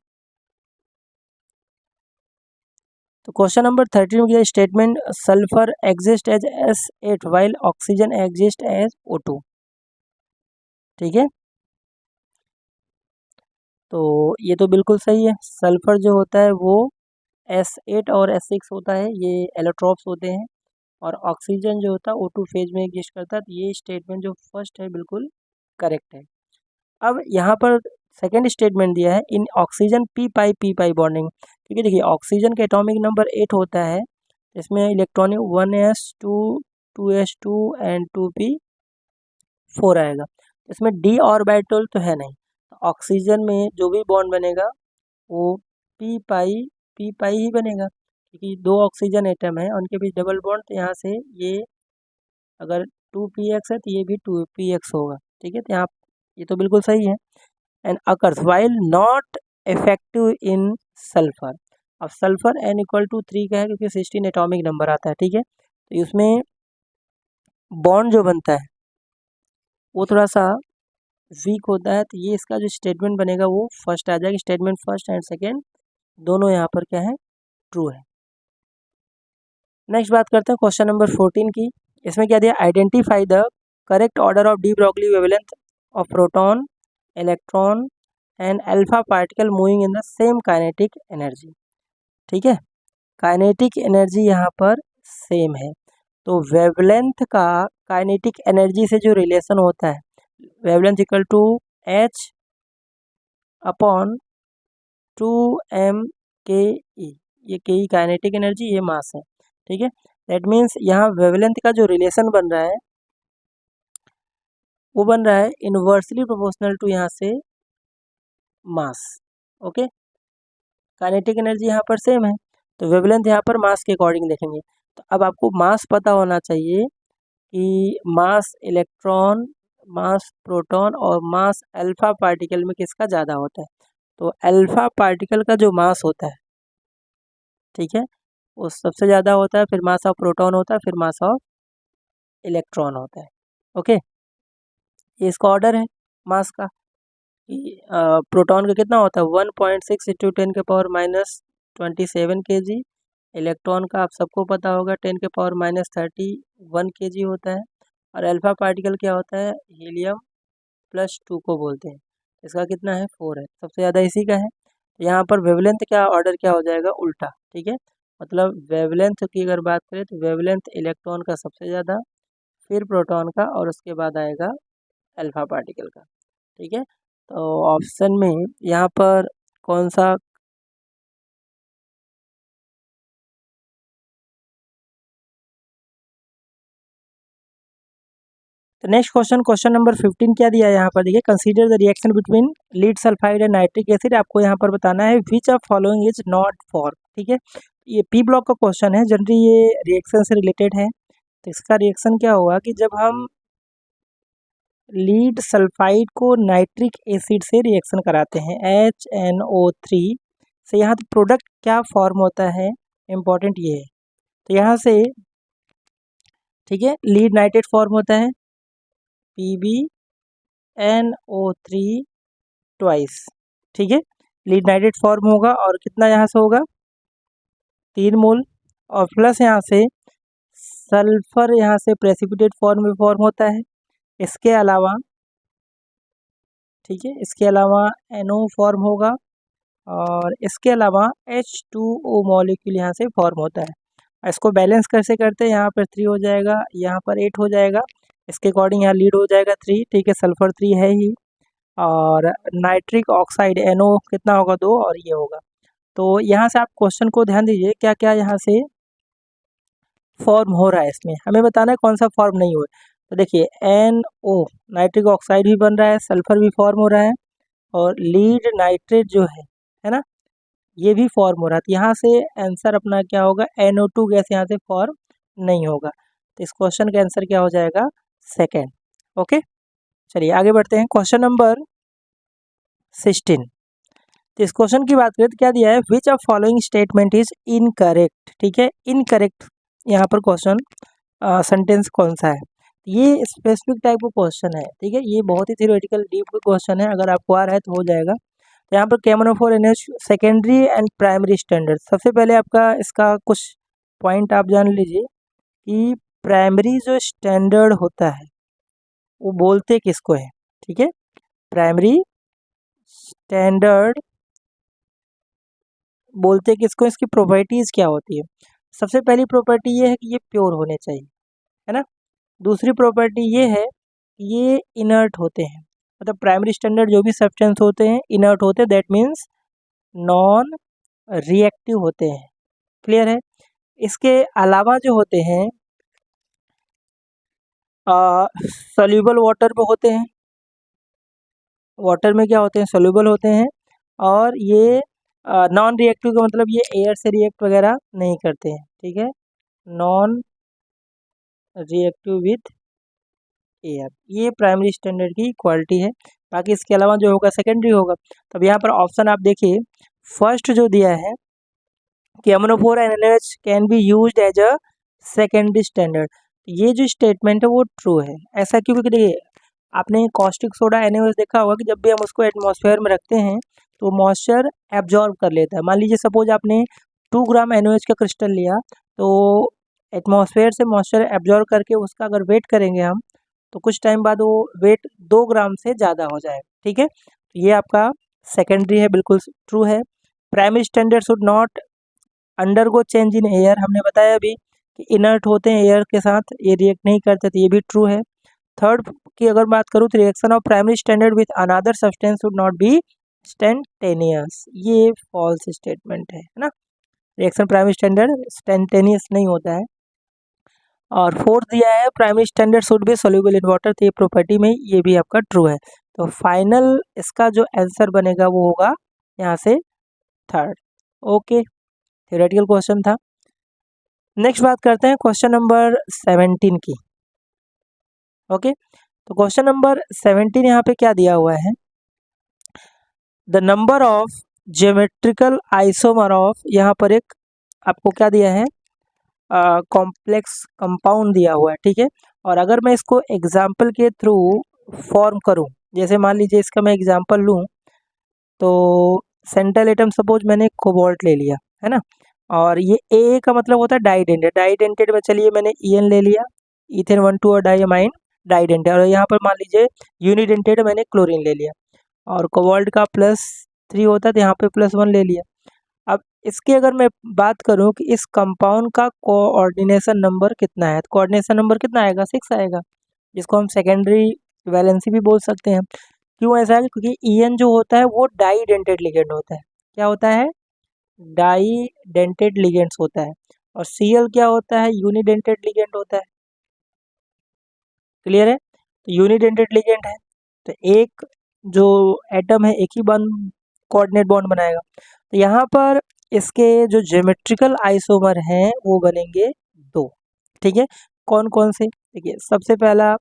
तो क्वेश्चन नंबर 13 में किया statement sulphur exist as S8 while oxygen exist as O2, ठीक है। तो ये तो बिल्कुल सही है, सल्फर जो होता है वो S8 और S6 होता है, ये एलोट्रॉप्स होते हैं, और ऑक्सीजन जो होता है O2 फेज में एग्जिस्ट करता है। तो ये स्टेटमेंट जो फर्स्ट है बिल्कुल करेक्ट है। अब यहाँ पर सेकेंड स्टेटमेंट दिया है इन ऑक्सीजन p बॉन्डिंग, क्योंकि देखिए ऑक्सीजन का एटॉमिक नंबर 8 होता है, इसमें electronic 1s2 2s2 and 2p4 आएगा। इसमें d ऑर्बिटल तो है नहीं, तो ऑक्सीजन में जो भी बॉन्ड बनेगा वो p पाई ही बनेगा, क्योंकि दो ऑक्सीजन एटम है उनके बीच डबल बॉन्ड, तो यहाँ से ये अगर 2px है तो ये भी 2px होगा, ठीक है। तो यहाँ ये तो बिल्कुल सही है। And occurs while not effective in sulphur. अब सल्फर n = 3 का है क्योंकि 16 एटॉमिक नंबर आता है, ठीक है। तो इसमें बॉन्ड जो बनता है वो थोड़ा सा वीक होता है, तो ये इसका जो स्टेटमेंट बनेगा वो फर्स्ट आ जाएगा। स्टेटमेंट फर्स्ट एंड सेकेंड दोनों यहाँ पर क्या है ट्रू है। नेक्स्ट बात करते हैं क्वेश्चन नंबर 14 की। इसमें क्या दिया, identify the correct order of de Broglie wavelength of proton electron and alpha particle moving in the same kinetic energy, ठीक है। काइनेटिक एनर्जी यहाँ पर सेम है, तो वेवलेंथ का काइनेटिक एनर्जी से जो रिलेशन होता है wavelength equal to h upon 2m ke, ये ke काइनेटिक एनर्जी, ये मास है, ठीक है। दैट मीन्स यहाँ वेवलेंथ का जो रिलेशन बन रहा है वो बन रहा है इनवर्सली प्रोपोर्शनल टू यहाँ से मास, ओके। काइनेटिक एनर्जी यहाँ पर सेम है, तो वेवलेंथ यहाँ पर मास के अकॉर्डिंग देखेंगे। तो अब आपको मास पता होना चाहिए कि मास इलेक्ट्रॉन, मास प्रोटॉन और मास अल्फा पार्टिकल में किसका ज़्यादा होता है। तो अल्फा पार्टिकल का जो मास होता है, ठीक है, वो सबसे ज़्यादा होता है, फिर मास ऑफ प्रोटॉन होता है, फिर मास ऑफ इलेक्ट्रॉन होता है, ओके। ये इसका ऑर्डर है मास का कि प्रोटॉन का कितना होता है 1.6 इंटू 10⁻⁻27 kg। इलेक्ट्रॉन का आप सबको पता होगा 10⁻31 kg होता है। और अल्फा पार्टिकल क्या होता है, हीलियम +2 को बोलते हैं। इसका कितना है, 4 है, सबसे ज़्यादा इसी का है। तो यहाँ पर वेवलेंथ क्या ऑर्डर क्या हो जाएगा, उल्टा, ठीक है। मतलब वेवलेंथ की अगर बात करें तो वेवलेंथ इलेक्ट्रॉन का सबसे ज़्यादा, फिर प्रोटॉन का, और उसके बाद आएगा अल्फा पार्टिकल का, ठीक है। तो ऑप्शन में यहाँ पर कौन सा, तो नेक्स्ट क्वेश्चन, क्वेश्चन नंबर 15 क्या दिया है यहाँ पर, देखिए consider the reaction between lead sulphide and nitric acid. आपको यहाँ पर बताना है which of following is not for, ठीक है। ये पी ब्लॉक का क्वेश्चन है, जनरली ये रिएक्शन से रिलेटेड है। तो इसका रिएक्शन क्या होगा कि जब हम लीड सल्फाइड को नाइट्रिक एसिड से रिएक्शन कराते हैं HNO3 से, यहाँ तो प्रोडक्ट क्या फॉर्म होता है, इम्पॉर्टेंट ये है। तो यहाँ से, ठीक है, लीड नाइट्रेट फॉर्म होता है PbNO3 ट्वाइस, ठीक है, लीड नाइट्रेट फॉर्म होगा, और कितना यहाँ से होगा, 3 मोल, और प्लस यहाँ से सल्फर यहाँ से प्रेसिपिटेट फॉर्म में फॉर्म होता है। इसके अलावा, ठीक है, इसके अलावा NO फॉर्म होगा, और इसके अलावा H2O मॉलिक्यूल यहाँ से फॉर्म होता है। इसको बैलेंस कैसे करते हैं, यहाँ पर 3 हो जाएगा, यहाँ पर 8 हो जाएगा, इसके अकॉर्डिंग यहाँ लीड हो जाएगा 3, ठीक है, सल्फर 3 है ही, और नाइट्रिक ऑक्साइड NO कितना होगा, 2, और ये होगा। तो यहाँ से आप क्वेश्चन को ध्यान दीजिए, क्या क्या यहाँ से फॉर्म हो रहा है, इसमें हमें बताना है कौन सा फॉर्म नहीं हुआ। तो देखिए NO नाइट्रिक ऑक्साइड भी बन रहा है, सल्फर भी फॉर्म हो रहा है, और लीड नाइट्रेट जो है ना, ये भी फॉर्म हो रहा है। तो यहाँ से आंसर अपना क्या होगा, NO2 गैस यहाँ से फॉर्म नहीं होगा। तो इस क्वेश्चन का आंसर क्या हो जाएगा, सेकेंड। ओके, चलिए आगे बढ़ते हैं, क्वेश्चन नंबर 16। तो इस क्वेश्चन की बात करें तो क्या दिया है, which of following statement is incorrect, ठीक है, इनकरेक्ट यहाँ पर क्वेश्चन सेंटेंस कौन सा है। ये स्पेसिफिक टाइप का क्वेश्चन है, ठीक है, ये बहुत ही थियोरेटिकल डीप क्वेश्चन है, अगर आपको आ रहा है तो हो जाएगा। तो यहाँ पर KMnO4 NH secondary and primary standard, सबसे पहले आपका इसका कुछ पॉइंट आप जान लीजिए कि प्राइमरी जो स्टैंडर्ड होता है वो बोलते किसको है, ठीक है, प्राइमरी स्टैंडर्ड बोलते किसको, इसकी प्रॉपर्टीज क्या होती है। सबसे पहली प्रॉपर्टी ये है कि ये प्योर होने चाहिए, है ना। दूसरी प्रॉपर्टी ये है कि ये इनर्ट होते हैं, मतलब प्राइमरी स्टैंडर्ड जो भी सब्सटेंस होते हैं इनर्ट होते हैं, दैट मीन्स नॉन रिएक्टिव होते हैं, क्लियर है। इसके अलावा जो होते हैं सोल्यूबल वाटर में होते हैं, वाटर में क्या होते हैं, सोल्यूबल होते हैं, और ये नॉन रिएक्टिव का मतलब ये एयर से रिएक्ट वगैरह नहीं करते हैं, ठीक है, नॉन रिएक्टिव विथ एयर, ये प्राइमरी स्टैंडर्ड की क्वालिटी है। बाकी इसके अलावा जो होगा सेकेंडरी होगा। तब यहाँ पर ऑप्शन आप देखिए, फर्स्ट जो दिया है कि KMnO4 NaNH can be used as a secondary standard, ये जो स्टेटमेंट है वो ट्रू है। ऐसा क्यों, क्योंकि देखिए आपने कॉस्टिक सोडा NaOH देखा होगा कि जब भी हम उसको एटमॉस्फेयर में रखते हैं तो मॉइस्चर एब्जॉर्ब कर लेता है। मान लीजिए सपोज आपने 2 ग्राम NaOH का क्रिस्टल लिया, तो एटमॉस्फेयर से मॉइस्चर एब्जॉर्ब करके उसका अगर वेट करेंगे हम, तो कुछ टाइम बाद वो वेट 2 ग्राम से ज़्यादा हो जाएगा, ठीक है। ये आपका सेकेंडरी है, बिल्कुल ट्रू है। Primary standard should not undergo change in air, हमने बताया अभी कि इनर्ट होते हैं एयर के साथ, ये रिएक्ट नहीं करते, तो ये भी ट्रू है। थर्ड की अगर बात करूँ तो reaction of primary standard with another substance would not be spontaneous, ये फॉल्स स्टेटमेंट है ना, रिएक्शन प्राइमरी स्टैंडर्ड स्टेंटेनियस नहीं होता है। और फोर्थ दिया है primary standard should be soluble in water, तो ये प्रॉपर्टी में ये भी आपका ट्रू है। तो फाइनल इसका जो आंसर बनेगा वो होगा यहाँ से थर्ड। ओके, थ्योरेटिकल क्वेश्चन था। नेक्स्ट बात करते हैं क्वेश्चन नंबर 17 की। ओके, तो क्वेश्चन नंबर 17 यहाँ पे क्या दिया हुआ है, the number of geometrical isomer of, यहाँ पर एक आपको क्या दिया है, कॉम्प्लेक्स कंपाउंड दिया हुआ है, ठीक है। और अगर मैं इसको एग्जाम्पल के थ्रू फॉर्म करूं, जैसे मान लीजिए इसका मैं एग्जाम्पल लूं, तो सेंट्रल एटम सपोज मैंने कोबाल्ट ले लिया, है ना, और ये ए का मतलब होता है डाइडेंटेड, डाइडेंटेड में चलिए मैंने EN ले लिया, इथेन 1 2 और डाइअमाइन डाइडेंटेड, और यहाँ पर मान लीजिए यूनिडेंटेड मैंने क्लोरीन ले लिया, और कोबाल्ट का +3 होता है तो यहाँ पे +1 ले लिया। अब इसकी अगर मैं बात करूँ कि इस कंपाउंड का कोऑर्डिनेशन नंबर कितना है, तो कोऑर्डिनेशन नंबर कितना आएगा, 6 आएगा, जिसको हम सेकेंडरी वैलेंसी भी बोल सकते हैं। क्यों ऐसा है, क्योंकि ईएन जो होता है वो डाइडेंटेड लिगेंड होता है। क्या होता है, डाइडेंटेड लिगेंड्स होता है, और सीएल क्या होता है, यूनिडेंटेड लिगेंड होता है। क्लियर है, तो यूनिडेंटेड लिगेंड है तो एक जो एटम है एक ही बॉन्ड कोऑर्डिनेट बॉन्ड बनाएगा। तो यहाँ पर इसके जो ज्योमेट्रिकल आइसोमर हैं वो बनेंगे 2। ठीक है, कौन कौन से, देखिए सबसे पहला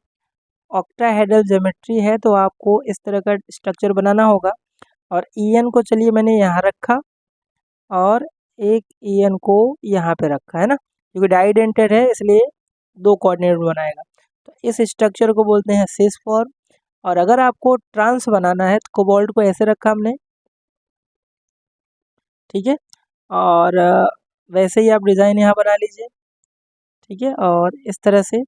ऑक्टाहेड्रल ज्योमेट्री है, तो आपको इस तरह का स्ट्रक्चर बनाना होगा, और ईएन को चलिए मैंने यहाँ रखा, और एक ईएन को यहाँ पे रखा है ना, क्योंकि डाइडेंटेड है इसलिए 2 कोऑर्डिनेट बनाएगा। तो इस स्ट्रक्चर को बोलते हैं सिस फॉर्म। और अगर आपको ट्रांस बनाना है तो कोबाल्ट को ऐसे रखा हमने, ठीक है, और वैसे ही आप डिज़ाइन यहाँ बना लीजिए, ठीक है, और इस तरह से।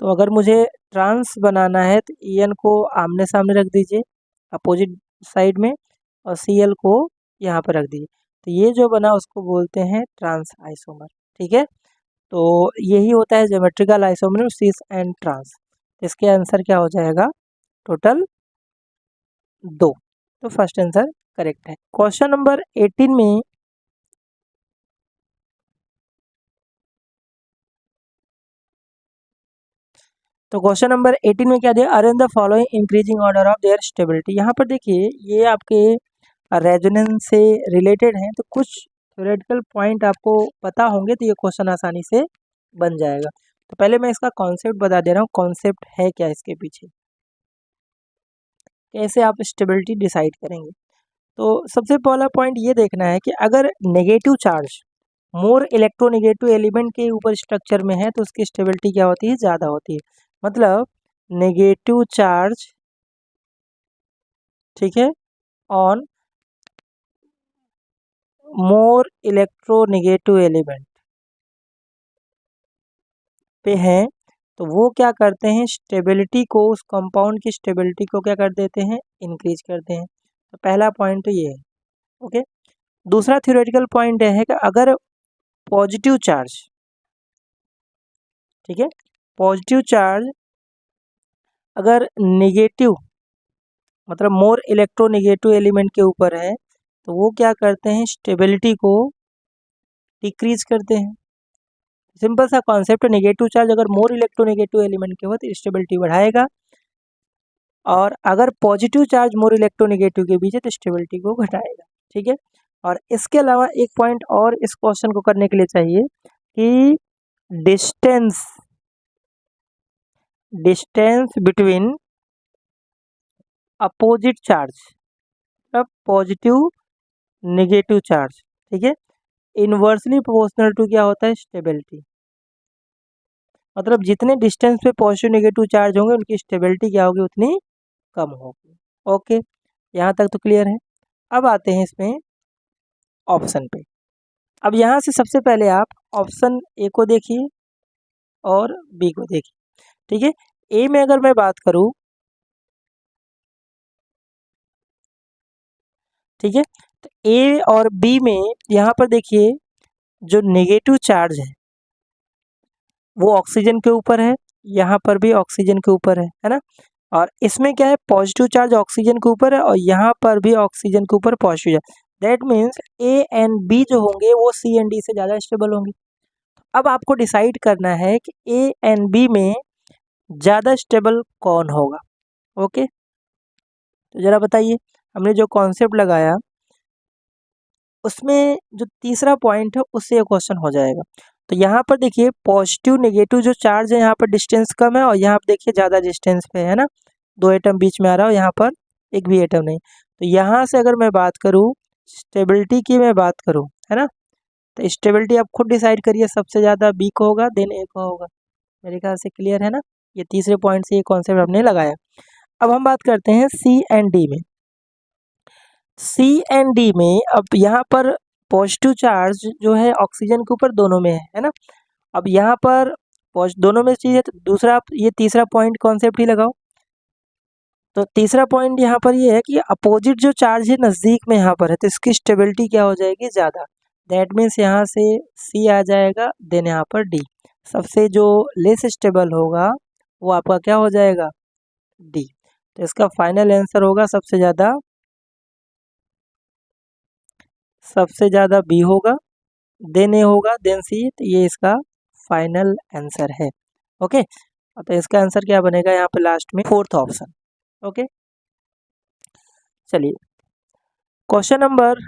तो अगर मुझे ट्रांस बनाना है तो ईएन को आमने सामने रख दीजिए अपोजिट साइड में, और सीएल को यहाँ पर रख दीजिए, तो ये जो बना उसको बोलते हैं ट्रांस आइसोमर। ठीक है, तो यही होता है geometrical isomer, cis and trans. इसके आंसर क्या हो जाएगा, टोटल 2। तो फर्स्ट आंसर करेक्ट है। क्वेश्चन नंबर 18 में क्वेश्चन नंबर 18 में क्या दिया, arrange the following increasing order of their stability. यहाँ पर देखिए ये आपके रेजोनेंस से रिलेटेड हैं, तो कुछ थ्योरेटिकल पॉइंट आपको पता होंगे तो ये क्वेश्चन आसानी से बन जाएगा। तो पहले मैं इसका कॉन्सेप्ट बता दे रहा हूँ, कॉन्सेप्ट है क्या इसके पीछे, कैसे आप स्टेबिलिटी डिसाइड करेंगे। तो सबसे पहला पॉइंट ये देखना है कि अगर negative charge more electronegative element के ऊपर स्ट्रक्चर में है तो उसकी स्टेबिलिटी क्या होती है, ज़्यादा होती है। मतलब नेगेटिव चार्ज, ठीक है, ऑन मोर इलेक्ट्रोनेगेटिव एलिमेंट पे हैं तो वो क्या करते हैं, स्टेबिलिटी को, उस कंपाउंड की स्टेबिलिटी को क्या कर देते हैं, इंक्रीज करते हैं। तो पहला पॉइंट तो ये है। ओके, दूसरा थ्योरेटिकल पॉइंट यह है कि अगर पॉजिटिव चार्ज, ठीक है, पॉजिटिव चार्ज अगर नेगेटिव मतलब मोर इलेक्ट्रोनेगेटिव एलिमेंट के ऊपर है तो वो क्या करते हैं, स्टेबिलिटी को डिक्रीज करते हैं। सिंपल सा कॉन्सेप्ट, नेगेटिव चार्ज अगर मोर इलेक्ट्रोनेगेटिव एलिमेंट के हो तो स्टेबिलिटी बढ़ाएगा, और अगर पॉजिटिव चार्ज मोर इलेक्ट्रोनेगेटिव के बीच है तो स्टेबिलिटी को घटाएगा। ठीक है, और इसके अलावा एक पॉइंट और इस क्वेश्चन को करने के लिए चाहिए कि डिस्टेंस बिटवीन अपोजिट चार्ज, अब पॉजिटिव नेगेटिव चार्ज, ठीक है, इनवर्सली प्रोपोर्शनल टू क्या होता है, स्टेबिलिटी। मतलब जितने डिस्टेंस पे पॉजिटिव नेगेटिव चार्ज होंगे उनकी स्टेबिलिटी क्या होगी, उतनी कम होगी। ओके, यहाँ तक तो क्लियर है। अब आते हैं इसमें ऑप्शन पे। अब यहाँ से सबसे पहले आप ऑप्शन ए को देखिए और बी को देखिए। ठीक है, ए में अगर मैं बात करूँ, ठीक है, तो ए और बी में यहाँ पर देखिए जो नेगेटिव चार्ज है वो ऑक्सीजन के ऊपर है, यहाँ पर भी ऑक्सीजन के ऊपर है ना, और इसमें क्या है, पॉजिटिव चार्ज ऑक्सीजन के ऊपर है और यहाँ पर भी ऑक्सीजन के ऊपर positive charge. That means A and B जो होंगे वो सी एंड डी से ज़्यादा स्टेबल होंगे। अब आपको डिसाइड करना है कि ए एंड बी में ज़्यादा स्टेबल कौन होगा। ओके, तो ज़रा बताइए, हमने जो कॉन्सेप्ट लगाया उसमें जो तीसरा पॉइंट है उससे ये क्वेश्चन हो जाएगा। तो यहाँ पर देखिए पॉजिटिव नेगेटिव जो चार्ज है यहाँ पर डिस्टेंस कम है, और यहाँ पर देखिए ज़्यादा डिस्टेंस पे है ना, 2 एटम बीच में आ रहा है और यहाँ पर एक भी एटम नहीं। तो यहाँ से अगर मैं बात करूँ स्टेबिलिटी की, मैं बात करूँ, है ना, तो स्टेबिलिटी आप खुद डिसाइड करिए, सबसे ज़्यादा बी को होगा देन ए को होगा। मेरे ख्याल से क्लियर है ना, ये तीसरे पॉइंट से ये कॉन्सेप्ट हमने लगाया। अब हम बात करते हैं सी एंड डी में। सी एंड डी में अब यहाँ पर पॉजिटिव चार्ज जो है ऑक्सीजन के ऊपर दोनों में है ना। अब यहाँ पर दोनों में चीज़ है, तो दूसरा आप ये तीसरा पॉइंट कॉन्सेप्ट ही लगाओ। तो तीसरा पॉइंट यहाँ पर ये है कि अपोजिट जो चार्ज है नज़दीक में यहाँ पर है, तो इसकी स्टेबिलिटी क्या हो जाएगी, ज़्यादा। दैट मीन्स यहाँ से सी आ जाएगा, देन यहाँ पर डी। सबसे जो लेस स्टेबल होगा वो आपका क्या हो जाएगा, डी। तो इसका फाइनल आंसर होगा सबसे ज़्यादा बी होगा, देन ए होगा, देन सी। तो ये इसका फाइनल आंसर है। ओके, तो इसका आंसर क्या बनेगा यहाँ पे लास्ट में, फोर्थ ऑप्शन। ओके, चलिए क्वेश्चन नंबर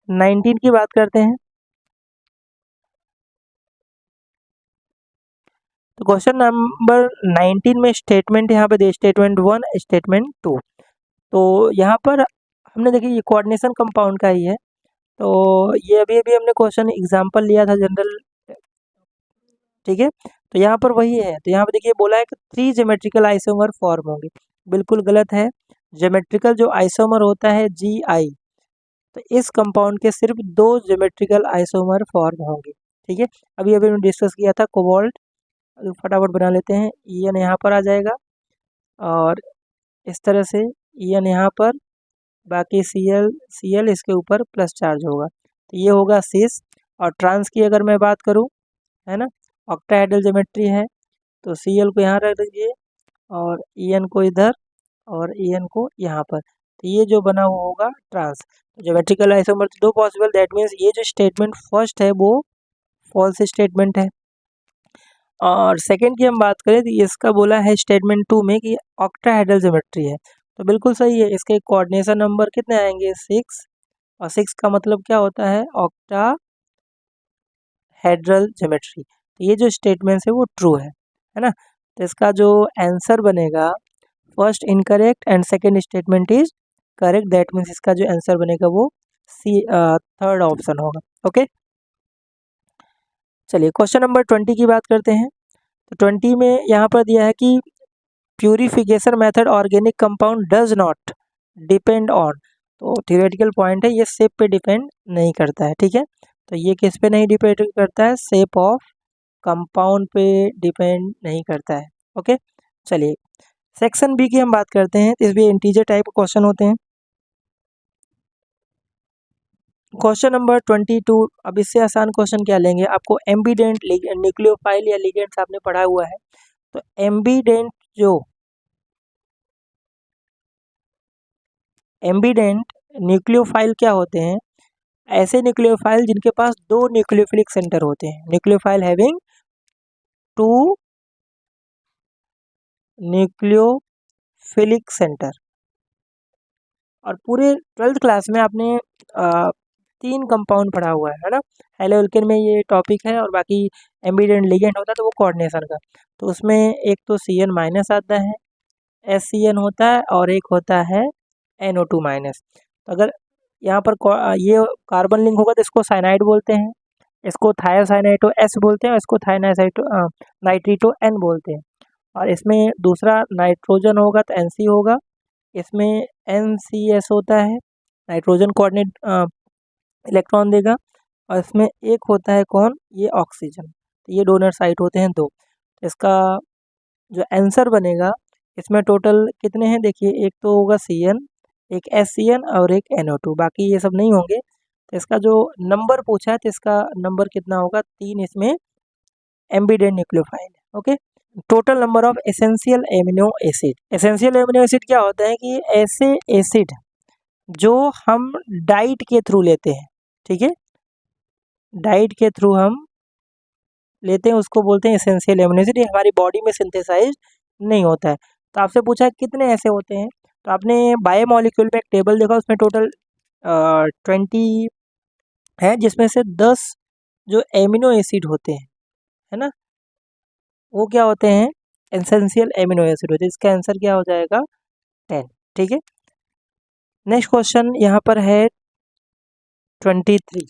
19 की बात करते हैं। तो क्वेश्चन नंबर 19 में स्टेटमेंट यहाँ पे दे, स्टेटमेंट 1, स्टेटमेंट 2। तो यहाँ पर हमने देखिए ये कोऑर्डिनेशन कंपाउंड का ही है। तो ये अभी अभी हमने क्वेश्चन एग्जांपल लिया था जनरल, ठीक है। तो यहाँ पर वही है। तो यहाँ पर देखिए बोला है कि 3 ज्योमेट्रिकल आइसोमर फॉर्म होंगे। बिल्कुल गलत है। ज्योमेट्रिकल जो आइसोमर होता है GI, तो इस कंपाउंड के सिर्फ 2 ज्योमेट्रिकल आइसोमर फॉर्म होंगे, ठीक है। अभी अभी हमने डिस्कस किया था कोबाल्ट। फटाफट बना लेते हैं। EN यहाँ पर आ जाएगा और इस तरह से EN यहाँ पर, बाकी Cl इसके ऊपर प्लस चार्ज होगा। तो ये होगा सिस। और ट्रांस की अगर मैं बात करूँ, है ना, ऑक्टाहेड्रल ज्योमेट्री है, तो Cl को यहाँ रख दीजिए और EN को इधर और EN को यहाँ पर। तो ये जो बना हुआ होगा trans. Geometrical isomer 2 possible, that means ये जो स्टेटमेंट फर्स्ट है वो फॉल्स स्टेटमेंट है। और सेकंड की हम बात करें तो इसका बोला है स्टेटमेंट 2 में कि ऑक्टाहेड्रल ज्योमेट्री है, तो बिल्कुल सही है। इसके कोऑर्डिनेशन नंबर कितने आएंगे, 6। और 6 का मतलब क्या होता है, ऑक्टाहेड्रल ज्योमेट्री। तो ये जो स्टेटमेंट है वो ट्रू है ना। तो इसका जो आंसर बनेगा, first incorrect and second statement is correct, that means इसका जो आंसर बनेगा वो सी, थर्ड ऑप्शन होगा। ओके, चलिए क्वेश्चन नंबर 20 की बात करते हैं। तो 20 में यहाँ पर दिया है कि purification method organic compound does not depend on. तो थियोरेटिकल पॉइंट है, ये शेप पे डिपेंड नहीं करता है, ठीक है। तो ये किस पे नहीं डिपेंड करता है, शेप ऑफ कंपाउंड पे डिपेंड नहीं करता है। ओके, चलिए सेक्शन बी की हम बात करते हैं। इस भी इंटीजर टाइप के क्वेश्चन होते हैं। Question number 22। अब इससे आसान क्वेश्चन क्या लेंगे, आपको एम्बीडेंट न्यूक्लियोफाइल या लिगेंड्स आपने पढ़ा हुआ है। तो एम्बीडेंट न्यूक्लियोफाइल क्या होते हैं, ऐसे न्यूक्लियोफाइल जिनके पास 2 न्यूक्लियोफिलिक सेंटर होते हैं। Nucleophile having 2 nucleophilic centre. और पूरे 12th क्लास में आपने 3 कंपाउंड पढ़ा हुआ है ना। हेलोएल्केन में ये टॉपिक है और बाकी एम्बीडेंट लिगेंड होता है तो वो कोऑर्डिनेशन का। तो उसमें एक तो Cn माइनस आता है, SCN होता है, और एक होता है NO2 माइनस। तो अगर यहाँ पर ये कार्बन लिंक होगा तो इसको साइनाइड बोलते हैं, इसको थायोसाइनाइटो S बोलते हैं, और इसको थायोनाइट्राइटो नाइट्रीटो N बोलते हैं। और इसमें दूसरा नाइट्रोजन होगा तो NC होगा, इसमें NCS होता है, नाइट्रोजन कोऑर्डिनेट इलेक्ट्रॉन देगा। और इसमें एक होता है कौन, ये ऑक्सीजन। तो ये डोनर साइट होते हैं 2। इसका जो आंसर बनेगा, इसमें टोटल कितने हैं देखिए, एक तो होगा Cn, एक SCN और एक NO2, बाकी ये सब नहीं होंगे। तो इसका जो नंबर पूछा है तो इसका नंबर कितना होगा, 3 इसमें एम्बीडेंट न्यूक्लियोफाइल है। Okay, total number of essential amino acid. Essential amino acid क्या होता है कि ऐसे एसिड जो हम डाइट के थ्रू लेते हैं, ठीक है, डाइट के थ्रू हम लेते हैं उसको बोलते हैं एसेंशियल एमिनो एसिड। ये हमारी बॉडी में सिंथेसाइज नहीं होता है। तो आपसे पूछा है कितने ऐसे होते हैं, तो आपने बायोमोलिक्यूल में एक टेबल देखा, उसमें टोटल 20 है, जिसमें से 10 जो एमिनो एसिड होते हैं, है ना, वो क्या होते हैं, एसेंशियल एमिनो एसिड होते हैं। इसका आंसर क्या हो जाएगा, 10, ठीक है। नेक्स्ट क्वेश्चन यहाँ पर है 23।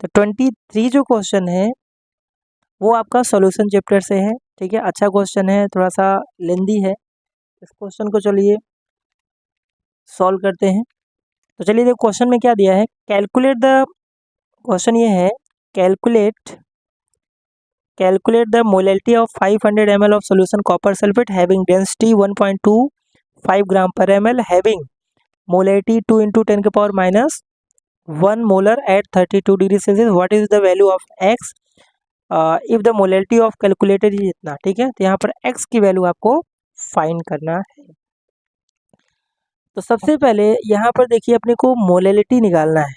तो 23 जो क्वेश्चन है वो आपका सॉल्यूशन चैप्टर से है, ठीक है। अच्छा क्वेश्चन है, थोड़ा सा लेंदी है। इस क्वेश्चन को चलिए सॉल्व करते हैं। तो चलिए देखो क्वेश्चन में क्या दिया है, कैलकुलेट द, क्वेश्चन ये है calculate calculate the molality of 500 ml of solution copper sulphate having density 1.25 gram per ml having molality 2 × 10⁻1 molar at 32 degree Celsius. What is the value of x if the molality of calculated is इतना. ठीक है, तो यहाँ पर x की वैल्यू आपको फाइंड करना है. तो सबसे पहले यहाँ पर देखिए अपने को मोलैलिटी निकालना है.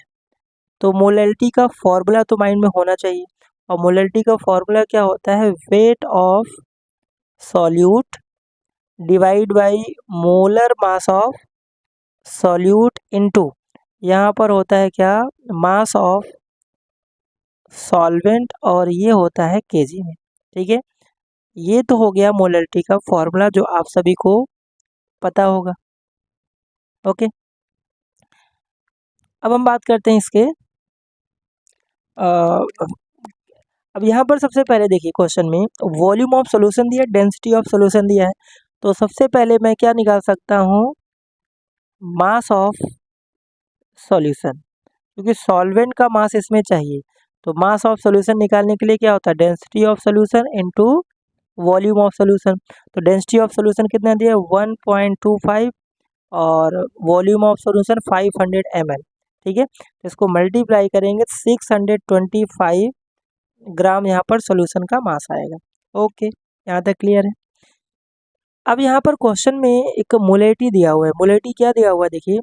तो मोलैलिटी का फॉर्मूला तो माइंड में होना चाहिए. और मोलैलिटी का फॉर्मूला क्या होता है? Weight of solute divide by molar mass of solute into यहाँ पर होता है क्या? मास ऑफ सॉल्वेंट, और ये होता है केजी में. ठीक है, ये तो हो गया मोलैलिटी का फॉर्मूला जो आप सभी को पता होगा. ओके, अब हम बात करते हैं इसके अब यहाँ पर सबसे पहले देखिए क्वेश्चन में वॉल्यूम ऑफ सॉल्यूशन दिया, डेंसिटी ऑफ सॉल्यूशन दिया है. तो सबसे पहले मैं क्या निकाल सकता हूँ? मास ऑफ सॉल्यूशन, क्योंकि सॉल्वेंट का मास इसमें चाहिए. तो मास ऑफ सॉल्यूशन निकालने के लिए क्या होता है? Density of solution into volume of solution. तो डेंसिटी ऑफ सॉल्यूशन कितना दिया? 1.25 और वॉल्यूम ऑफ सॉल्यूशन 500 ml. ठीक है, तो इसको मल्टीप्लाई करेंगे 625 ग्राम यहाँ पर सॉल्यूशन का मास आएगा. ओके, यहाँ तक क्लियर है. अब यहाँ पर क्वेश्चन में एक मोलैलिटी दिया हुआ है. मोलैलिटी क्या दिया हुआ है? देखिए